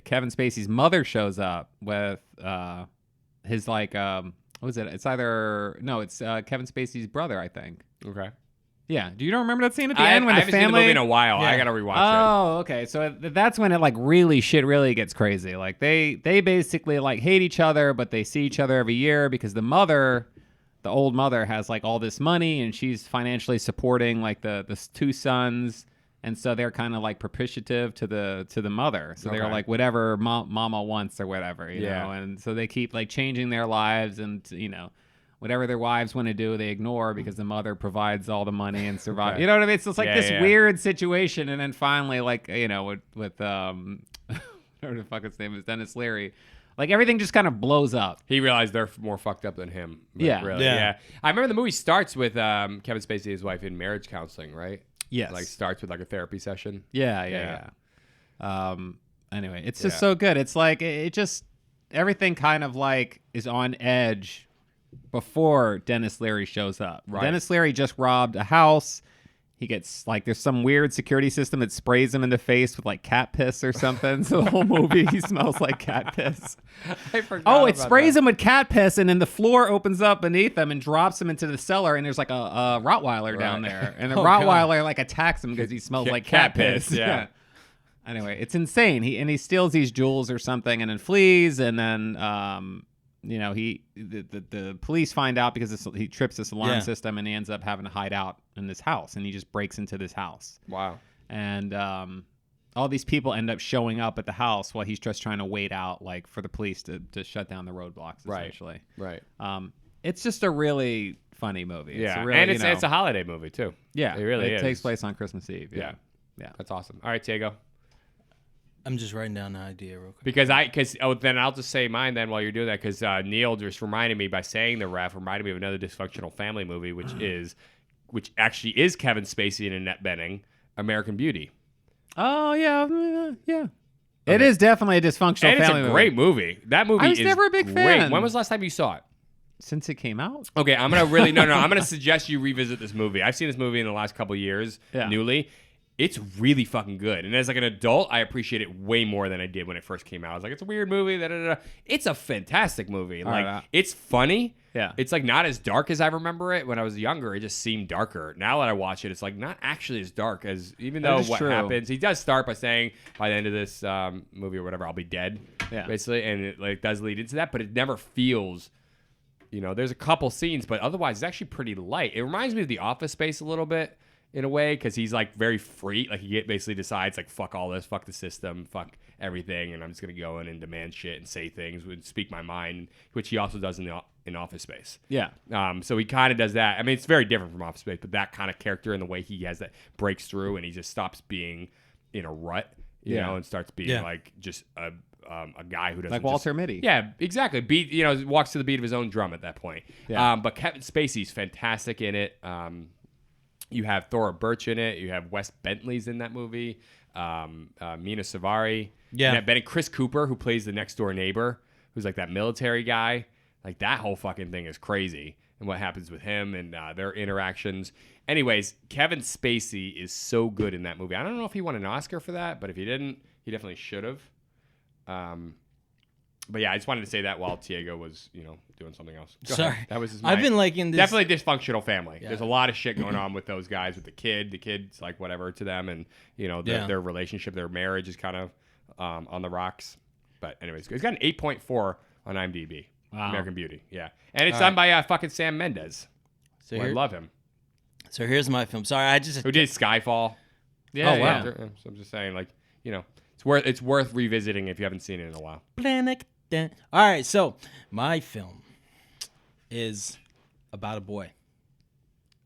Kevin Spacey's mother shows up with his like what was it? It's Kevin Spacey's brother, I think. Okay. Yeah. Do you don't remember that scene at the end when I the haven't family? seen the movie in a while. Yeah. I gotta rewatch it. Oh, okay. So that's when it like shit really gets crazy. Like they basically like hate each other, but they see each other every year because the old mother has like all this money and she's financially supporting like the two sons. And so they're kind of like propitiative to the mother. So they're like whatever mama wants or whatever, you know. And so they keep like changing their lives and whatever their wives want to do, they ignore because the mother provides all the money and survive. You know what I mean? So it's like this weird situation. And then finally, like with whatever the fuck his name is, Dennis Leary. Like everything just kind of blows up. He realized they're more fucked up than him. Yeah. Really. Yeah. I remember the movie starts with Kevin Spacey and his wife in marriage counseling, right? Yes. Like starts with like a therapy session. Yeah. Anyway, it's just so good. It's like it just everything kind of like is on edge before Dennis Leary shows up. Right. Dennis Leary just robbed a house. He gets like there's some weird security system that sprays him in the face with like cat piss or something. So the whole movie he smells like cat piss. I forgot. It sprays him with cat piss, and then the floor opens up beneath him and drops him into the cellar. And there's like a Rottweiler down there, and the Rottweiler like attacks him because he smells like cat piss. Yeah. Anyway, it's insane. He steals these jewels or something, and then flees, and then the police find out because he trips this alarm system, and he ends up having to hide out in this house, and he just breaks into this house. Wow. And all these people end up showing up at the house while he's just trying to wait out, like, for the police to shut down the roadblocks, essentially. Right. It's just a really funny movie. Yeah, it's a really, and it's a holiday movie too. Yeah, it really is. It takes place on Christmas Eve. Yeah. That's awesome. All right, Diego. I'm just writing down the idea real quick. Then I'll just say mine then while you're doing that, because Neil just reminded me by saying the ref, reminded me of another dysfunctional family movie, which actually is Kevin Spacey and Annette Bening, American Beauty. Oh yeah. It is definitely a dysfunctional And family it's a great movie. That movie I was is never a big great. fan. When was the last time you saw it? Since it came out. Okay, I'm gonna really I'm gonna suggest you revisit this movie. I've seen this movie in the last couple of years, newly. It's really fucking good. And as like an adult, I appreciate it way more than I did when it first came out. I was like, it's a weird movie. It's a fantastic movie. Like, it's funny. Yeah. It's like not as dark as I remember it. When I was younger, it just seemed darker. Now that I watch it, it's like not actually as dark as, even though what happens. He does start by saying by the end of this movie or whatever, I'll be dead. Yeah. Basically. And it like does lead into that, but it never feels, there's a couple scenes, but otherwise it's actually pretty light. It reminds me of The Office Space a little bit. In a way, because he's like very free. Like he basically decides like, fuck all this, fuck the system, fuck everything, and I'm just gonna go in and demand shit and say things and speak my mind, which he also does in Office Space. Yeah. So he kind of does that. I mean, it's very different from Office Space, but that kind of character and the way he has that breaks through and he just stops being in a rut, you know, and starts being like just a guy who doesn't like Walter Mitty. Yeah, exactly. Walks to the beat of his own drum at that point. Yeah. But Kevin Spacey's fantastic in it. You have Thora Birch in it. You have Wes Bentley's in that movie. Mina Savari. Yeah. And Chris Cooper, who plays the next door neighbor, who's like that military guy. Like that whole fucking thing is crazy. And what happens with him and their interactions. Anyways, Kevin Spacey is so good in that movie. I don't know if he won an Oscar for that, but if he didn't, he definitely should have. But yeah, I just wanted to say that while Diego was, doing something else. Go ahead. That was his I've been liking this. Definitely dysfunctional family. Yeah. There's a lot of shit going on with those guys, with the kid. The kid's like whatever to them, and their relationship, their marriage is kind of on the rocks. But anyways, it's got an 8.4 on IMDb. Wow. American Beauty, yeah, and it's done by fucking Sam Mendes. So I love him. So here's my film. Sorry, who did Skyfall? Yeah. Oh wow. So I'm just saying, like, it's worth revisiting if you haven't seen it in a while. All right, so my film is about a boy.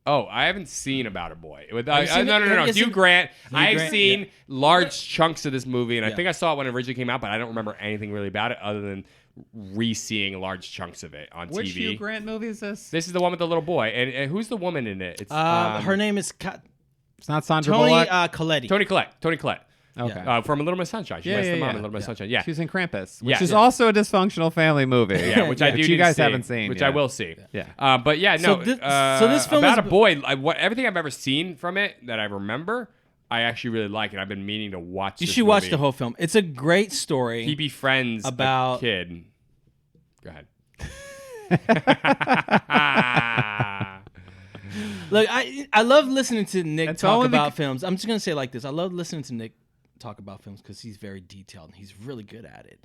Oh, I haven't seen About a Boy. No. Hugh Grant. I've seen large chunks of this movie, and I think I saw it when it originally came out, but I don't remember anything really about it other than re-seeing large chunks of it on TV. Which Hugh Grant movie is this? This is the one with the little boy. And who's the woman in it? It's her name is... It's not Sandra Bullock? Toni Collette. Okay. From Little Miss Sunshine. She plays the mom in Little Miss Sunshine. Yeah. She's in Krampus, which is also a dysfunctional family movie. Yeah, which I do. You guys haven't seen, which I will see. Yeah. But yeah, no. So this film About a Boy. Everything I've ever seen from it that I remember, I actually really like, and I've been meaning to watch. You should watch the whole film. It's a great story. He befriends a kid. Go ahead. Look, I love listening to Nick talk about films. I'm just gonna say it like this. I love listening to Nick talk about films because he's very detailed and he's really good at it.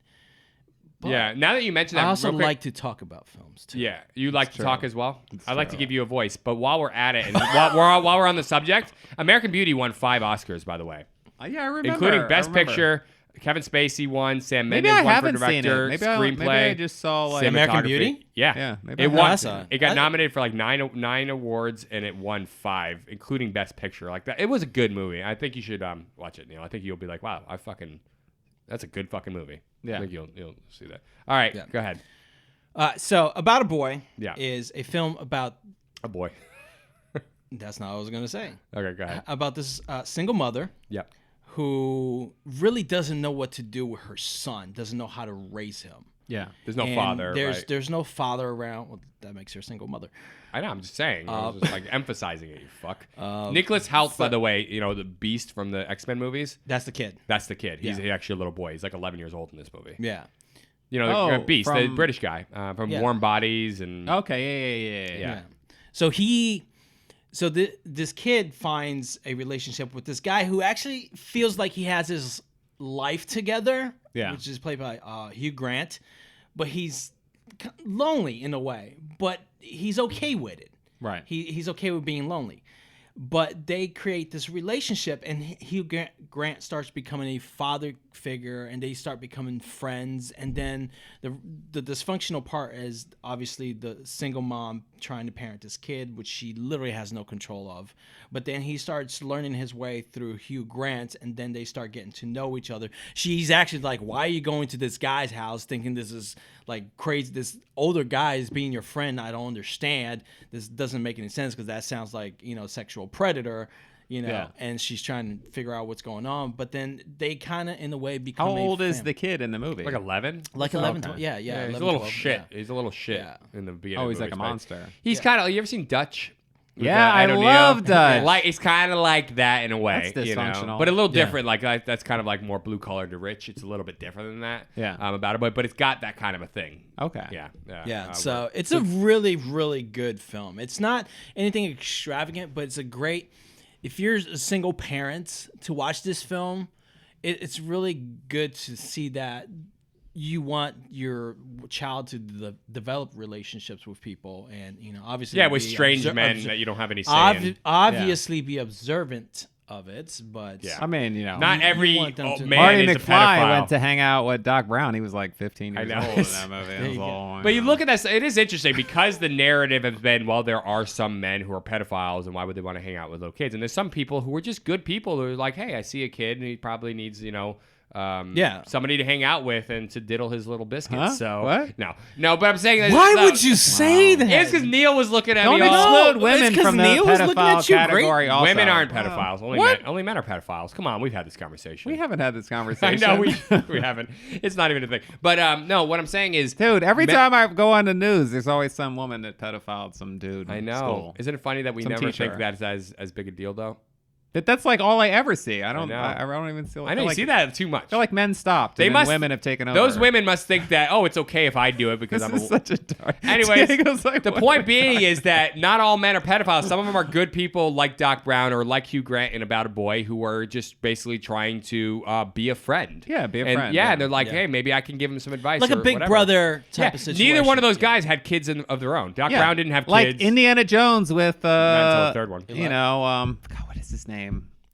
But yeah, now that you mention that, I also like to talk about films too. Yeah, you like to talk as well. I like to give you a voice. But while we're at it, and while we're on the subject, American Beauty won 5 Oscars, by the way. Yeah, I remember. Including Best Picture. Kevin Spacey won. Sam Mendes won for director, screenplay. Maybe I just saw like American Beauty. Yeah. Maybe it won. It got nominated for like 9 awards, and it won 5, including Best Picture. Like that, it was a good movie. I think you should watch it, Neil. I think you'll be like, wow, that's a good fucking movie. Yeah, I think you'll see that. All right, go ahead. So About a Boy is a film about a boy. That's not what I was gonna say. Okay, go ahead. About this single mother. Yep. Who really doesn't know what to do with her son, doesn't know how to raise him. Yeah. There's no father. There's no father around. Well, that makes her a single mother. I know, I'm just saying. I was just like emphasizing it, you fuck. Nicholas Hoult, by the way, the Beast from the X-Men movies. That's the kid. He's actually a little boy. He's like 11 years old in this movie. Yeah. The Beast, the British guy from Warm Bodies and... Okay, yeah. So this kid finds a relationship with this guy who actually feels like he has his life together, which is played by Hugh Grant, but he's lonely in a way, but he's okay with it. Right. He's okay with being lonely. But they create this relationship, and Hugh Grant starts becoming a father figure, and they start becoming friends. And then the dysfunctional part is obviously the single mom trying to parent this kid, which she literally has no control of. But then he starts learning his way through Hugh Grant, and then they start getting to know each other. She's actually like, why are you going to this guy's house thinking this is like crazy? This older guy is being your friend. I don't understand. This doesn't make any sense because that sounds like, sexual predator. And she's trying to figure out what's going on. But then they kind of, in a way, become How old is the kid in the movie? Like 11? Like 11, okay. 12. Yeah. He's 11, a little 12, shit. yeah. He's a little shit in the beginning. Oh, of he's the like a movie, monster. He's kind of. You ever seen Dutch? With, Yeah, I Ed O'Neill? love Dutch. Like it's kind of like that in a way. That's dysfunctional. But a little different. Like that's kind of like more blue collar to rich. It's a little bit different than that. Yeah. About it, but it's got that kind of a thing. Okay. Yeah. So it's a really, really good film. It's not anything extravagant, but it's a great. If you're a single parent to watch this film, it's really good to see that you want your child to develop relationships with people, and obviously with strange men that you don't have any say in. Obviously, be observant of it, but I mean, not every want them to- man Marty is a McFly pedophile. went to hang out with Doc Brown. He was like 15 years I know. old in that movie. It was all, But you look at this, it is interesting because the narrative has been, well, there are some men who are pedophiles, and why would they want to hang out with little kids? And there's some people who are just good people who are like, hey, I see a kid, and he probably needs, somebody to hang out with and to diddle his little biscuits. Huh? So What? No, but I'm saying, why would you say that? It's because Neil was looking at Don't me. exclude it's women 'cause from the Neil was looking pedophile at you great. category also. Women aren't pedophiles. What? Only men are pedophiles. Come on, we've had this conversation. We haven't had this I conversation. know we haven't. It's not even a thing. But no, what I'm saying is, Dude, every time I go on the news, there's always some woman that pedophiled some dude in I know. school. Isn't it funny that we Some never teacher. think that's as big a deal though? But that's like all I ever see. I don't know. I don't even see. I know you see that too much. I feel like men stopped. They And then must- women have taken over. Those women must think that, oh, it's okay if I do it because This I'm is such a dark. Anyways, Diego's like, the what? point being is that not all men are pedophiles. Some of them are good people like Doc Brown or like Hugh Grant in About a Boy who are just basically trying to be a friend. Yeah, be a And, friend, yeah, yeah. and they're like, hey, maybe I can give him some advice. like a or Big whatever. Brother type Yeah, of situation. neither one of those guys had kids of their own. Doc Yeah. Brown didn't have like kids. Indiana Jones with Not until the third one. You know, God, what is his name?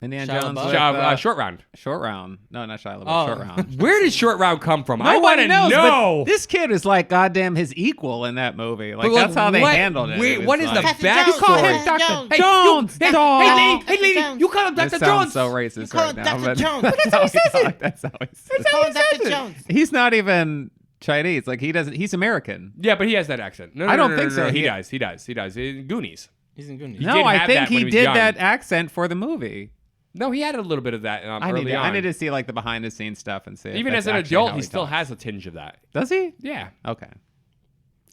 Indiana Shia Jones LaBeouf? with, Short Round. Short Round. No, not Shia LaBeouf. Oh. Short Round. Where did Short Round come from? I want to Nobody knows, know. but this kid is like goddamn his equal in that movie. Like But, that's how they what- handled it. wait, It was what is the like, backstory? You call him Dr. Jones. Jones. Hey, dog. lady, you call him This Dr. sounds Jones. so racist You call right him now. Dr. but- Jones. That's how he says it. That's how he says Call him it. Dr. Jones. He's not even Chinese. Like he doesn't. He's American. Yeah, but he has that accent. No, I don't no, think no, so. no. He He- does. He does. In Goonies. He's in Goonies. He No, did I have think that when he was did young. that accent for the movie. No, he had a little bit of that early on. I need to see like the behind the scenes stuff and see. if Even that's as an actually adult, how he still talks. has a tinge of that. Does he? Yeah. Okay,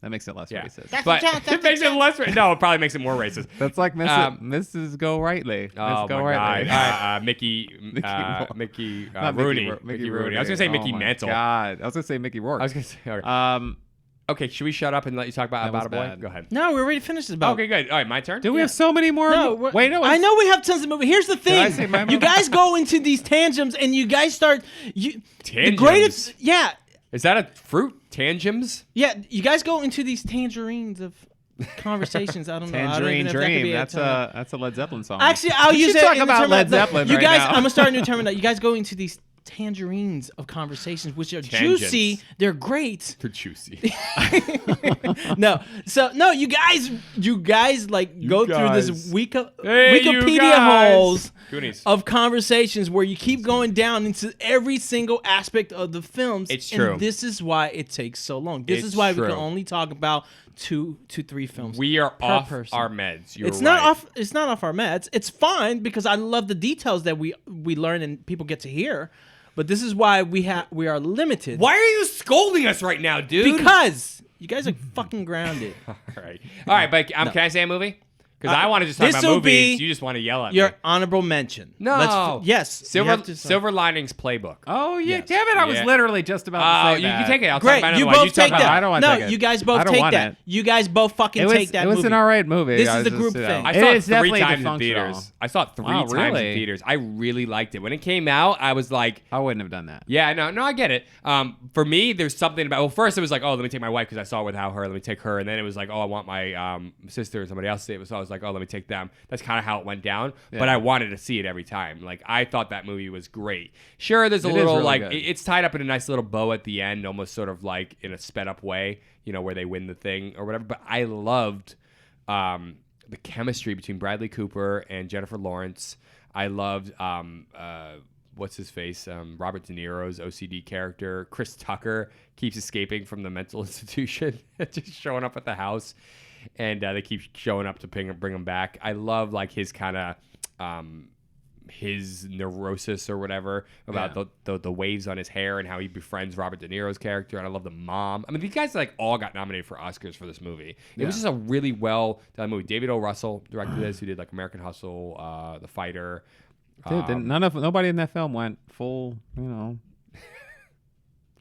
that makes it less Yeah. racist. Dr. But Jones, it Dr. makes it Jones. less. No, it probably makes it more racist. That's like Mrs. Go Rightly. Oh Miss Go my Rightly. God, Mickey Mickey Not Rooney, Mickey Rooney. I was gonna say Mickey Oh my Mantle. God, I was gonna say Mickey Rourke. I was gonna say. Okay. Um, Okay, should we shut up and let you talk That about was a boy? bad. Go ahead. No, we already finished this about. Okay, good. All right, my turn. do we have so many more? No, Wait, no. I know we have tons of movies. Here's the I thing: say my you movie? guys go into these tangents, and you guys start the Tangems? greatest. Yeah, Is that a fruit? Tangems? yeah. You guys go into these tangerines of conversations. I don't know. I don't Tangerine even know if that could Dream. be a That's term. a Led Zeppelin song. Actually, I'll We use should it. talk in the about term Led of- Zeppelin You right guys, now. I'm gonna start a new term. You guys go into these tangerines of conversations, which are Tangents. juicy. They're great. They're juicy. No, you guys like go through this Hey, you Wikipedia guys. holes Goonies. of conversations where you keep going down into every single aspect of the films. It's and true. this is why it takes so long. This It's is why we true. can only talk about 2 to 3 films. We are per off person. our meds. You're It's right. not off. It's not off our meds. It's fine because I love the details that we learn and people get to hear. But this is why we are limited. Why are you scolding us right now, dude? Because you guys are fucking grounded. All right, but can I say a movie? Because I want to just talk about this'll movies. be You just want to yell at Your me. honorable mention. No. Yes. you Silver have to- Silver Linings Playbook. Oh yeah, Yes. damn it! I was Yeah. literally just about to say You that. can take it. I'll talk Great. about You another one. both talk take about that. I don't wanna no, take it. you guys I both don't take want that. it. You guys both fucking It was take that it was movie. an alright movie. This I is was the group just, thing. I It saw it is 3 definitely times in dysfunctional. theaters. I saw it 3 Wow, times in really? theaters. I really liked it. When it came out, I was like, I wouldn't have done that. yeah, no, I get it. For me, there's something about. Well, first it was like, oh, let me take my wife because I saw it with her. Let me take her, and then it was like, oh, I want my sister or somebody else to see it. So was like, oh, let me take them. That's kind of how it went down. Yeah. But I wanted to see it every time. Like, I thought that movie was great. Sure, there's a little, really like, it's tied up in a nice little bow at the end, almost sort of like in a sped up way, you know, where they win the thing or whatever. But I loved the chemistry between Bradley Cooper and Jennifer Lawrence. I loved what's his face? Robert De Niro's OCD character. Chris Tucker keeps escaping from the mental institution, just showing up at the house, and they keep showing up to bring him back. I love like his kind of his neurosis or whatever about the waves on his hair and how he befriends Robert De Niro's character. And I love the mom. I mean, these guys like all got nominated for Oscars for this movie. It was just a really well done movie. David O. Russell directed this, who did like American Hustle, The Fighter. Dude, nobody in that film went full, you know.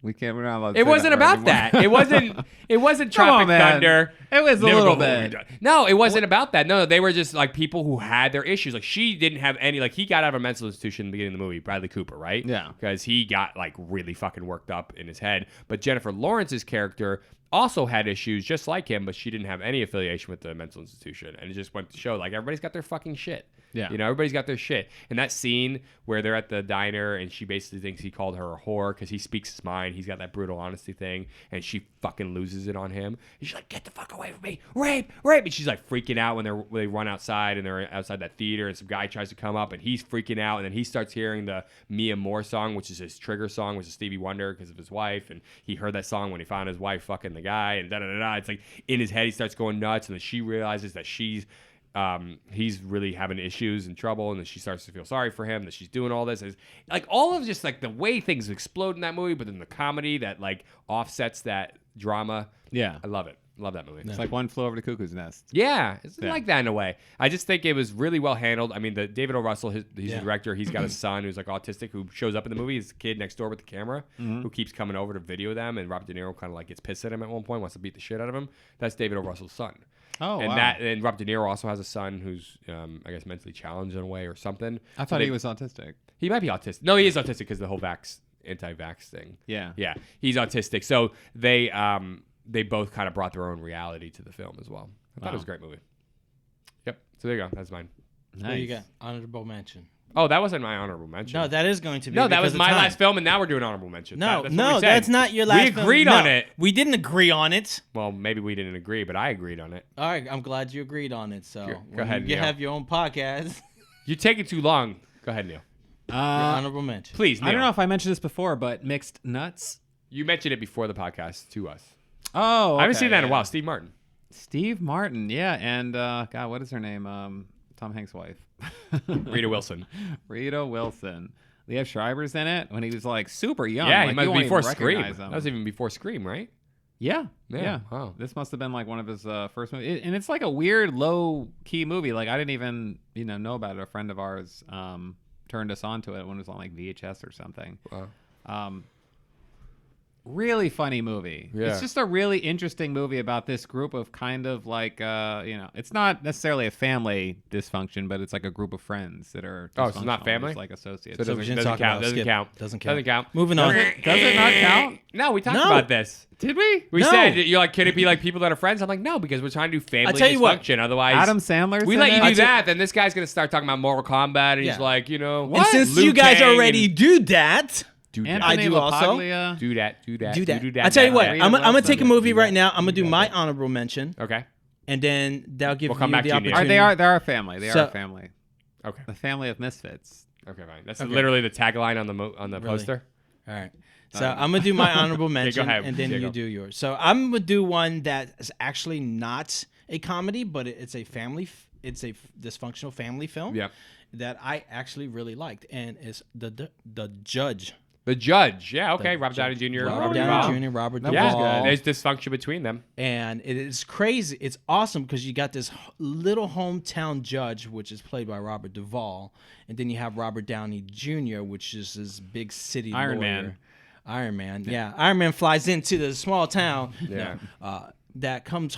We're not allowed to it wasn't about that. It wasn't Tropic Thunder. It was a little bit. No, it wasn't about that. No, they were just like people who had their issues. Like she didn't have any, like he got out of a mental institution in the beginning of the movie, Bradley Cooper, right? Yeah. Because he got like really fucking worked up in his head. But Jennifer Lawrence's character also had issues just like him, but she didn't have any affiliation with the mental institution. And it just went to show like everybody's got their fucking shit. Yeah. You know, everybody's got their shit. And that scene where they're at the diner and she basically thinks he called her a whore because he speaks his mind. He's got that brutal honesty thing. And she fucking loses it on him. And she's like, get the fuck away from me. Rape, rape. And she's like freaking out when they run outside and they're outside that theater and some guy tries to come up and he's freaking out. And then he starts hearing the Mia Moore song, which is his trigger song, which is Stevie Wonder because of his wife. And he heard that song when he found his wife fucking the guy and da-da-da-da. It's like in his head, he starts going nuts. And then she realizes that he's really having issues and trouble, and then she starts to feel sorry for him that she's doing all this. It's like all of just like the way things explode in that movie, but then the comedy that like offsets that drama. Yeah, I love it. Love that movie. It's like One Flew Over the Cuckoo's Nest. Yeah, it's like that in a way. I just think it was really well handled. I mean, the David O. Russell, he's the director. He's got a son who's like autistic who shows up in the movie. He's a kid next door with the camera who keeps coming over to video them, and Robert De Niro kind of like gets pissed at him at one point, wants to beat the shit out of him. That's David O. Russell's son. Oh, and wow. And Robert De Niro also has a son who's, I guess, mentally challenged in a way or something. I thought he was autistic. He might be autistic. No, he is autistic because the whole anti-vax thing. Yeah. Yeah, he's autistic. So they both kind of brought their own reality to the film as well. I thought it was a great movie. Yep. So there you go. That's mine. Nice. There you go. Honorable mention. Oh, that wasn't my honorable mention. No, that is going to be. No, that was my last film, and now we're doing honorable mention. No, that's not your last film. We agreed on it. We didn't agree on it. Well, maybe we didn't agree, but I agreed on it. All right, I'm glad you agreed on it. So go ahead, you Neil. have your own podcast. You're taking too long. Go ahead, Neil. Your honorable mention. Please, Neil. I don't know if I mentioned this before, but mixed nuts. You mentioned it before the podcast to us. Oh, okay, I haven't seen that in a while. Steve Martin. Steve Martin, yeah, and God, what is her name? Tom Hanks' wife. Rita Wilson. Rita Wilson. Liev Schreiber's in it when he was like super young. Yeah, like, he must be before Scream. Him. That was even before Scream, right? Yeah. Wow. This must have been like one of his first movies, and it's like a weird low key movie. Like I didn't even know about it. A friend of ours turned us onto it when it was on like VHS or something. Wow. Really funny movie. Yeah. It's just a really interesting movie about this group of kind of like, it's not necessarily a family dysfunction, but it's like a group of friends that are so it's not family? just like associates. So it doesn't count. Doesn't count. Moving on. Does it not count? No, we talked about this. Did we? We said, you're like, could it be like people that are friends? I'm like, no, because we're trying to do family dysfunction. Otherwise, Adam Sandler's we in let you it? do that, then this guy's going to start talking about Mortal Kombat, and he's like, what? And since you guys already do that... I do also. Do that. I tell you what, I'm gonna take a movie right now. I'm gonna do my honorable mention. Okay. And then that'll give you come back the to you, Neil. opportunity. They're our family. They are our family. Okay. The family of misfits. Okay, fine. That's literally the tagline on the poster. All right. So I'm gonna do my honorable mention, and then you do yours. So I'm gonna do one that is actually not a comedy, but it's a family. It's a dysfunctional family film. Yeah. That I actually really liked, and it's the Judge. The Judge. Yeah, okay. Robert Downey Jr. Robert Downey Jr. Robert Duvall. Yeah, there's dysfunction between them. And it is crazy. It's awesome because you got this little hometown judge, which is played by Robert Duvall. And then you have Robert Downey Jr., which is this big city lawyer. Man. Iron Man. Yeah. Iron Man flies into the small town. Yeah. that comes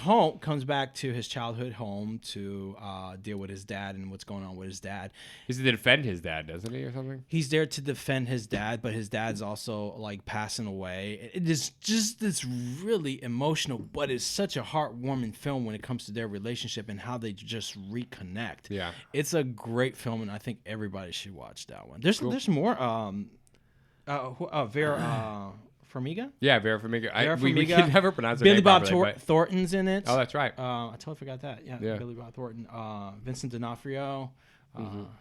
back to his childhood home to deal with his dad and what's going on with his dad. He's to defend his dad, doesn't he, or something? He's there to defend his dad, but his dad's also like passing away. It is just this really emotional, but it's such a heartwarming film when it comes to their relationship and how they just reconnect. Yeah. It's a great film, and I think everybody should watch that one. There's more. Vera Farmiga? Yeah, Vera Farmiga. We Farmiga. can never pronounce her Billy name Bob properly, but- Thornton's in it. Oh, that's right. I totally forgot that. Yeah, Billy Bob Thornton. Vincent D'Onofrio.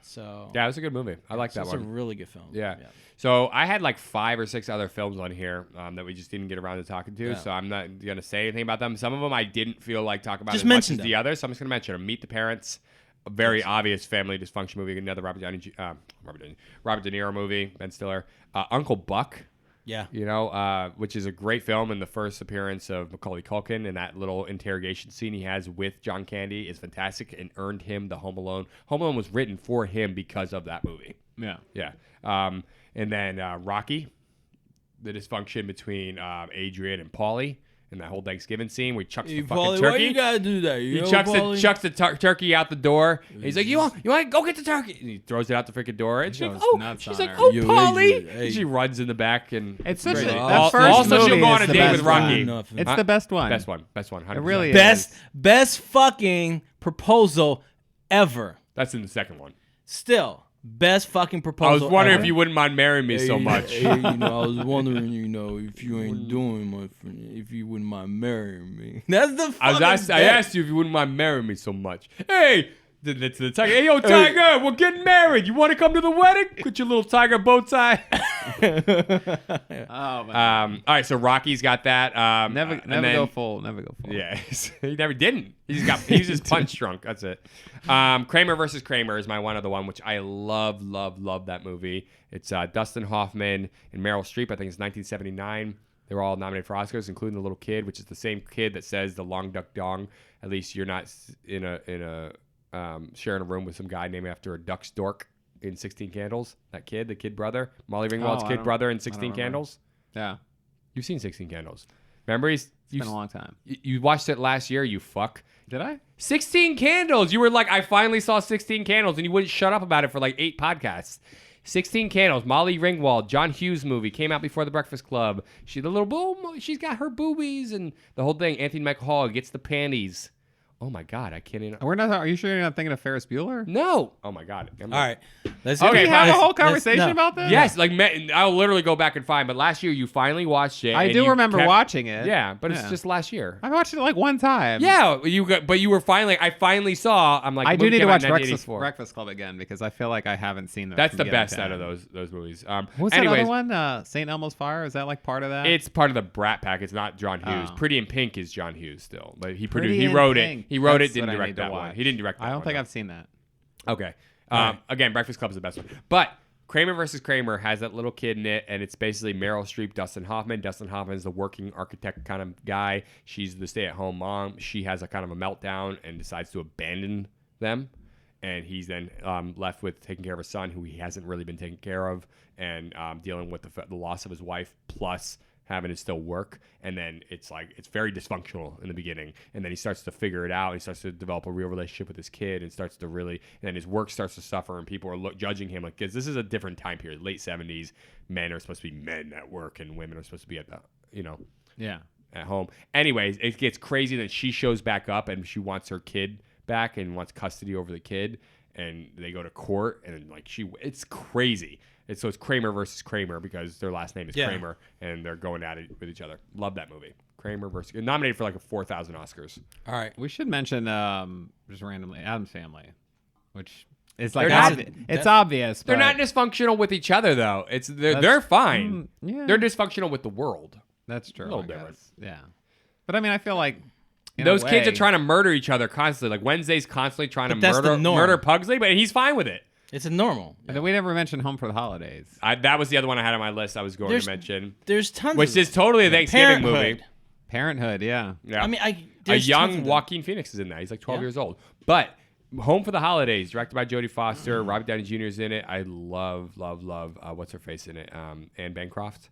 So Yeah, it was a good movie. I like that it's one. a really good film. Yeah. So I had like 5 or 6 other films on here that we just didn't get around to talking to. Yeah. So I'm not going to say anything about them. Some of them I didn't feel like talking about Just as much mention as the them. others. So I'm just going to mention them. Meet the Parents, a very obvious family dysfunction movie. Another Robert De Niro movie. Ben Stiller. Uncle Buck. Yeah. You know, which is a great film, and the first appearance of Macaulay Culkin and that little interrogation scene he has with John Candy is fantastic and earned him the Home Alone. Home Alone was written for him because of that movie. Yeah. Yeah. And then Rocky, the dysfunction between Adrian and Paulie, and that whole Thanksgiving scene where he chucks the fucking Paulie, turkey. why you gotta do that? He chucks the turkey out the door. And he's like, you want to go get the turkey? And he throws it out the freaking door. And she's goes like, nuts she's on like, her. oh, Yo, Paulie. Adrian, hey. And she runs in the back. And It's such great. a, Al- that first also, movie she'll go on is a the date best with Rocky. one. It's the best one. Best one. 100%. It really is. Best fucking proposal ever. That's in the second one. Still, best fucking proposal. I was wondering ever. if you wouldn't mind marrying me so much. Hey, I was wondering, if you ain't doing my friend, if you wouldn't mind marrying me. That's the. I asked you if you wouldn't mind marrying me so much. Hey, to the tiger. Hey, yo, Tiger, we're getting married. You want to come to the wedding? Put your little tiger bow tie. Oh man. All right, so Rocky's got that. Never go full. Never go full. Yeah, he never didn't. He's just punch drunk. That's it. Kramer versus Kramer is my one other one, which I love that movie. It's Dustin Hoffman and Meryl Streep. I think it's 1979. They were all nominated for Oscars, including the little kid, which is the same kid that says the long duck dong. At least you're not in a sharing a room with some guy named after a duck's dork in 16 Candles. That kid, the kid brother, Molly Ringwald's kid brother in 16 Candles. Yeah. You've seen 16 Candles. Remember, it's been a long time. You watched it last year, you fuck. Did I? 16 Candles. You were like, I finally saw 16 Candles, and you wouldn't shut up about it for like 8 podcasts. 16 Candles, Molly Ringwald, John Hughes movie, came out before The Breakfast Club. She's she's got her boobies and the whole thing. Anthony Michael Hall gets the panties. Oh my God, I can't even. We're not. Are you sure you're not thinking of Ferris Bueller? No. Oh my God. All right. Let's Okay, Did we have a let's- whole conversation about that? Yes, like I'll literally go back and find. But last year you finally watched it. I and do you remember kept- watching it. Yeah, but it's just last year. I watched it like one time. Yeah, but you were finally. I finally saw. I'm like, I the do movie need to came out watch in 1984. Breakfast Club again because I feel like I haven't seen that. That's from the beginning best to out of end. those movies. What's anyways, that other one? St. Elmo's Fire? Is that like part of that? it's part of the Brat Pack. It's not John Hughes. Oh. Pretty in Pink is John Hughes still, but he Pretty produced. He in wrote Pink. it. He wrote That's it. Didn't what I direct need to that one. watch. He didn't direct that I don't one, think though. I've seen that. Okay. Again, Breakfast Club is the best one. But Kramer versus Kramer has that little kid in it, and it's basically Meryl Streep, Dustin Hoffman. Dustin Hoffman is the working architect kind of guy. She's the stay-at-home mom. She has a kind of a meltdown and decides to abandon them. And he's then left with taking care of a son who he hasn't really been taking care of and dealing with the loss of his wife plus having to still work. And then it's very dysfunctional in the beginning. And then he starts to figure it out. He starts to develop a real relationship with his kid and starts to really, and then his work starts to suffer and people are judging him like, because this is a different time period. Late 70s, men are supposed to be men at work and women are supposed to be at at home. Anyways, it gets crazy that she shows back up and she wants her kid back and wants custody over the kid. And they go to court and it's crazy. It's Kramer versus Kramer because their last name is Kramer and they're going at it with each other. Love that movie. Kramer versus nominated for like 4,000 Oscars. All right. We should mention just randomly Addams Family, which is like They're it's obvious. They're but not dysfunctional with each other though. They're fine. Yeah. They're dysfunctional with the world. That's true. A little I different. guess. Yeah, but I mean, I feel like in Those a kids are way- trying to murder each other constantly. Like Wednesday's constantly trying But to that's the norm. murder Pugsley, but he's fine with it. It's a normal. And then we never mentioned Home for the Holidays. That was the other one I had on my list I was going to mention. There's tons Which of is totally a Thanksgiving Parenthood. movie. Parenthood, yeah. Yeah. I mean, a there's tons young of them. Joaquin Phoenix is in that. He's like 12 Yeah. years old. But Home for the Holidays, directed by Jodie Foster. Robert Downey Jr. is in it. I love what's her face in it? Anne Bancroft.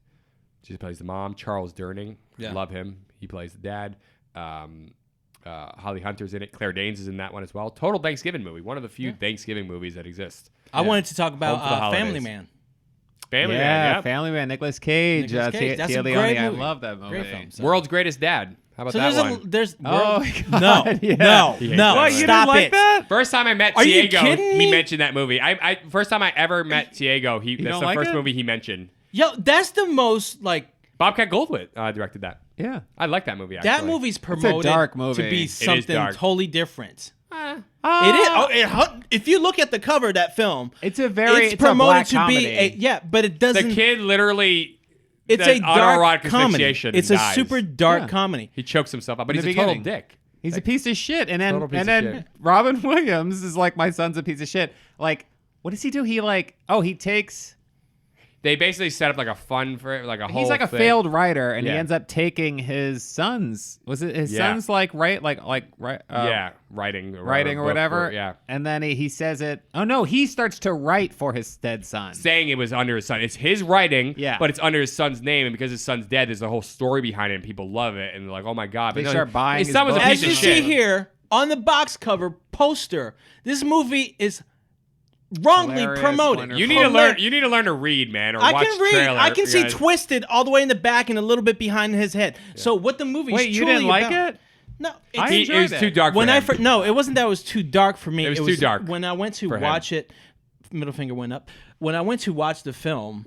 She plays the mom. Charles Durning. Yeah. Love him. He plays the dad. Holly Hunter's in it. Claire Danes is in that one as well. Total Thanksgiving movie. One of the few Thanksgiving movies that exist. I wanted to talk about Home for the Family holidays. Man. Family Man. Yep. Family Man, Nicolas Cage. Nicolas Cage. That's Tia a Leone. great I movie. love that movie. Great film. So, World's Greatest Dad. How about so that there's one? there's Oh, my no, God, yeah. no, He hates no. that movie. You didn't Stop like it. that? First time I met Are you Diego, kidding he me? mentioned that movie. First time I ever met Diego, that's don't the like first it? movie he mentioned. Yo, that's the most like Bobcat Goldthwait directed that. Yeah. I like that movie, actually. that movie's promoted dark to movie. be It is something dark. totally different. Eh. It is. If you look at the cover of that film, It's a very it's a promoted black to comedy. be but it doesn't. The kid literally, it's says a dark autoerotic comedy. asphyxiation It's and a dies. super dark Yeah. comedy. He chokes himself up, but In he's the a total beginning. dick. He's a piece of shit. And then Total piece and of then shit. Robin Williams is like, my son's a piece of shit. Like, what does he do? He he takes. They basically set up like a fun for like a whole. He's like a thing. failed writer, and he Yeah. ends up taking his son's. Was it his Yeah. son's right? Writing or whatever. Yeah. And then he says it. Oh no, he starts to write for his dead son. Saying it was under his son. It's his writing, Yeah. but it's under his son's name, and because his son's dead, there's a whole story behind it, and people love it, and they're like, oh my god. They But no, start buying his his son was a books. piece As of you shit. see here on the box cover poster, this movie is wrongly Hilarious, promoted. wonderful. You need to learn. You need to learn to read, man, or I watch can read. trailer. I can see guys. Twisted all the way in the back and a little bit behind his head. So what the movie? Wait, you didn't like it? No, I it's, It was enjoyed too it. dark. when for I him. no, it wasn't that it was too dark for me. It was too dark When I went to for him. watch it. Middle finger went up. When I went to watch the film,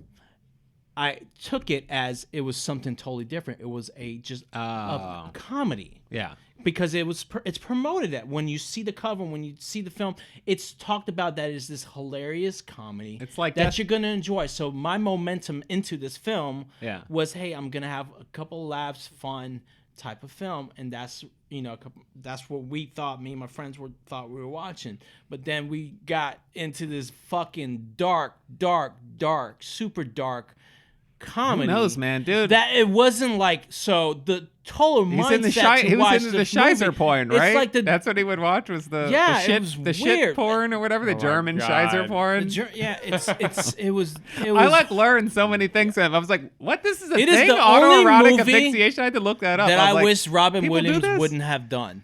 I took it as it was something totally different. It was a comedy. Yeah. Because it's promoted that when you see the cover, when you see the film, it's talked about that is this hilarious comedy. It's like that Death- you're gonna enjoy. So my momentum into this film Yeah. was, hey, I'm gonna have a couple laughs, fun type of film, and that's that's what we thought. Me and my friends thought we were watching, but then we got into this fucking dark, super dark comedy. Who knows, man, dude? That it wasn't like the total He's mindset in the to he was watch into the this Shizer movie. porn, It's right? like That's what he would watch was the it shit, was the shit weird. porn or whatever, the my German God. Shizer porn. It was. I learned so many things from him. I was like, what? This is a It is thing? the only Autoerotic movie asphyxiation? I had to look that up. that was I like, wish Robin people do Williams this? wouldn't have done.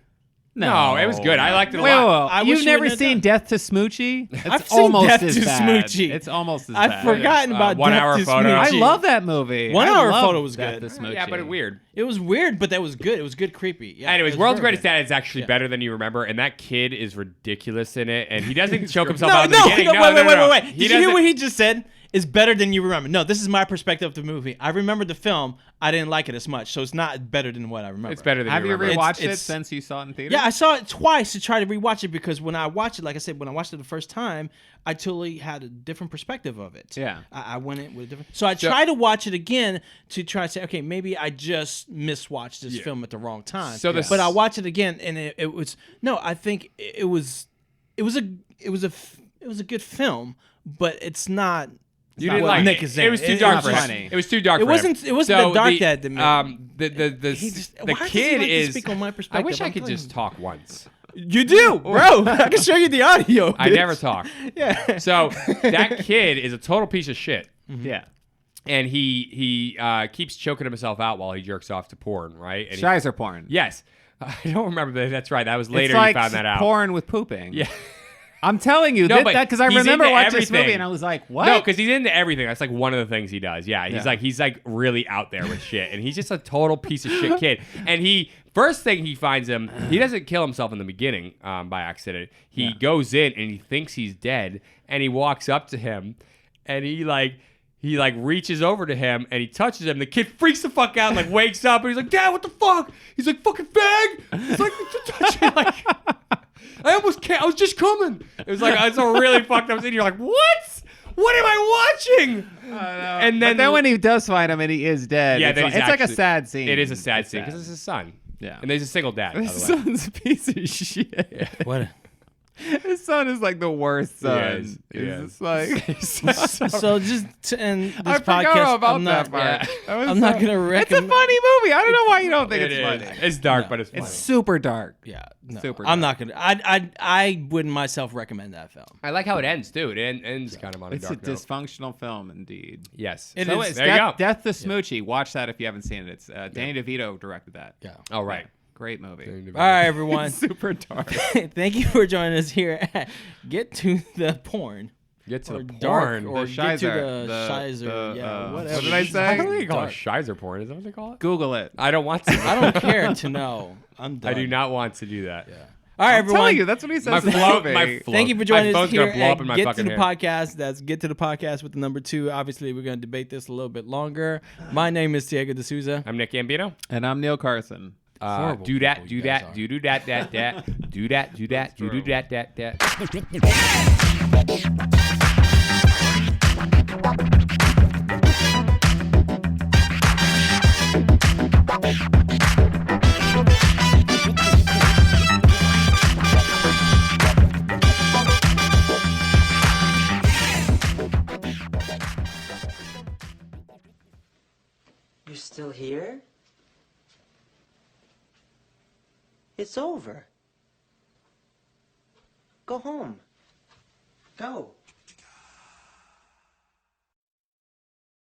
No, it was good. I liked it a Wait, lot. I wish you've you never wouldn't have seen done- Death to Smoochie? It's I've seen almost Death as to bad. Smoochie. It's almost as I've bad. forgotten about 1 Death hour to photo. I Smoochie. love that movie. 1 I hour love photo was Death good. to Smoochie. Yeah, but weird. It was weird, but that was good. It was good, creepy. Yeah, Anyways, it was World's very Greatest good. Dad is actually better than you remember, and that kid is ridiculous in it, and he doesn't choke himself No, out in the no, beginning. wait. He Did you hear doesn't- what he just said? Is better than you remember. No, this is my perspective of the movie. I remember the film. I didn't like it as much, so it's not better than what I remember. It's better than Have you remember. rewatched it It's- since you saw it in theater? Yeah, I saw it twice to try to rewatch it because when I watched it, like I said, when I watched it the first time, I totally had a different perspective of it. Yeah. I went in with a different. So I tried to watch it again to try to say, okay, maybe I just miswatched this film at the wrong time. So the- but I watched it again, and it was no. I think it was a good film, but it's not. You not didn't what like Nick it. is saying. It was too It's dark not for him. funny. It was too dark. It for wasn't- him. it wasn't the dark dad to me. He just- The why does he kid like to is. speak on my I perspective? wish I I'm could telling just you. talk once. You do, bro. I can show you the audio. I bitch. never talk. Yeah. So that kid is a total piece of shit. Yeah. And he keeps choking himself out while he jerks off to porn, right? And he- Shizer porn. yes. I don't remember that. That's right. That was It's later like you found that out. porn with pooping. Yeah. I'm telling you No, that but because I he's remember into watching this everything. movie and I was like, what? No, because he's into everything. That's like one of the things he does. Yeah, Yeah. he's like really out there with shit, and he's just a total piece of shit kid. And first thing he finds him, he doesn't kill himself in the beginning by accident. He goes in and he thinks he's dead, and he walks up to him, and he reaches over to him and he touches him. The kid freaks the fuck out and like wakes up and he's like, "Dad, what the fuck?" He's like, "Fucking fag!" He's like, like I almost can't. I was just coming. It was like it's a really fucked up scene. You're like, what? What am I watching? And But then when he does find him and he is dead, Yeah, it's, then like, he's it's like a actually- sad scene. it is a sad scene because it's his son. Yeah. And there's a single dad. By the way. His son's a piece of shit. What? His son is like the worst son. He He's is. just like. So just to end this I forgot podcast, all about I'm that not. part. That was I'm not so- gonna It's a recommend. funny movie. I don't know why you don't think It it's is. funny. It's dark, but it's funny. It's super dark. Yeah, no, Super I'm dark. not gonna. I wouldn't myself recommend that film. I like how it ends too. It ends kind of on a It's a dark note. dysfunctional film, indeed. Yes. It is. There you go. Death to Smoochie. Watch that if you haven't seen it. It's Danny DeVito directed that. Yeah. All right. Great movie. All right, everyone. Super dark. Thank you for joining us here at Get to the Porn. Get to Or the dark, porn. or The get to Shizer. the Shizer. Yeah, whatever. What did I say? I don't think they call it Dark. Shizer porn. Is that what they call it? Google it. I don't want to. I don't care to know. I'm done. I do not want to do that. All right, I'm everyone. telling you, that's what he says. My in the float, movie. my float. Thank you for joining my us phone's here gonna blow up in at my Get to fucking the hand. Podcast. That's Get to the Podcast with the number 2. Obviously, we're going to debate this a little bit longer. My name is Diego D'Souza. I'm Nick Gambino. And I'm Neil Carson. Horrible Do that, people do you guys that, are. do that, do that, do that, do that. You're still here? It's over. Go home. Go.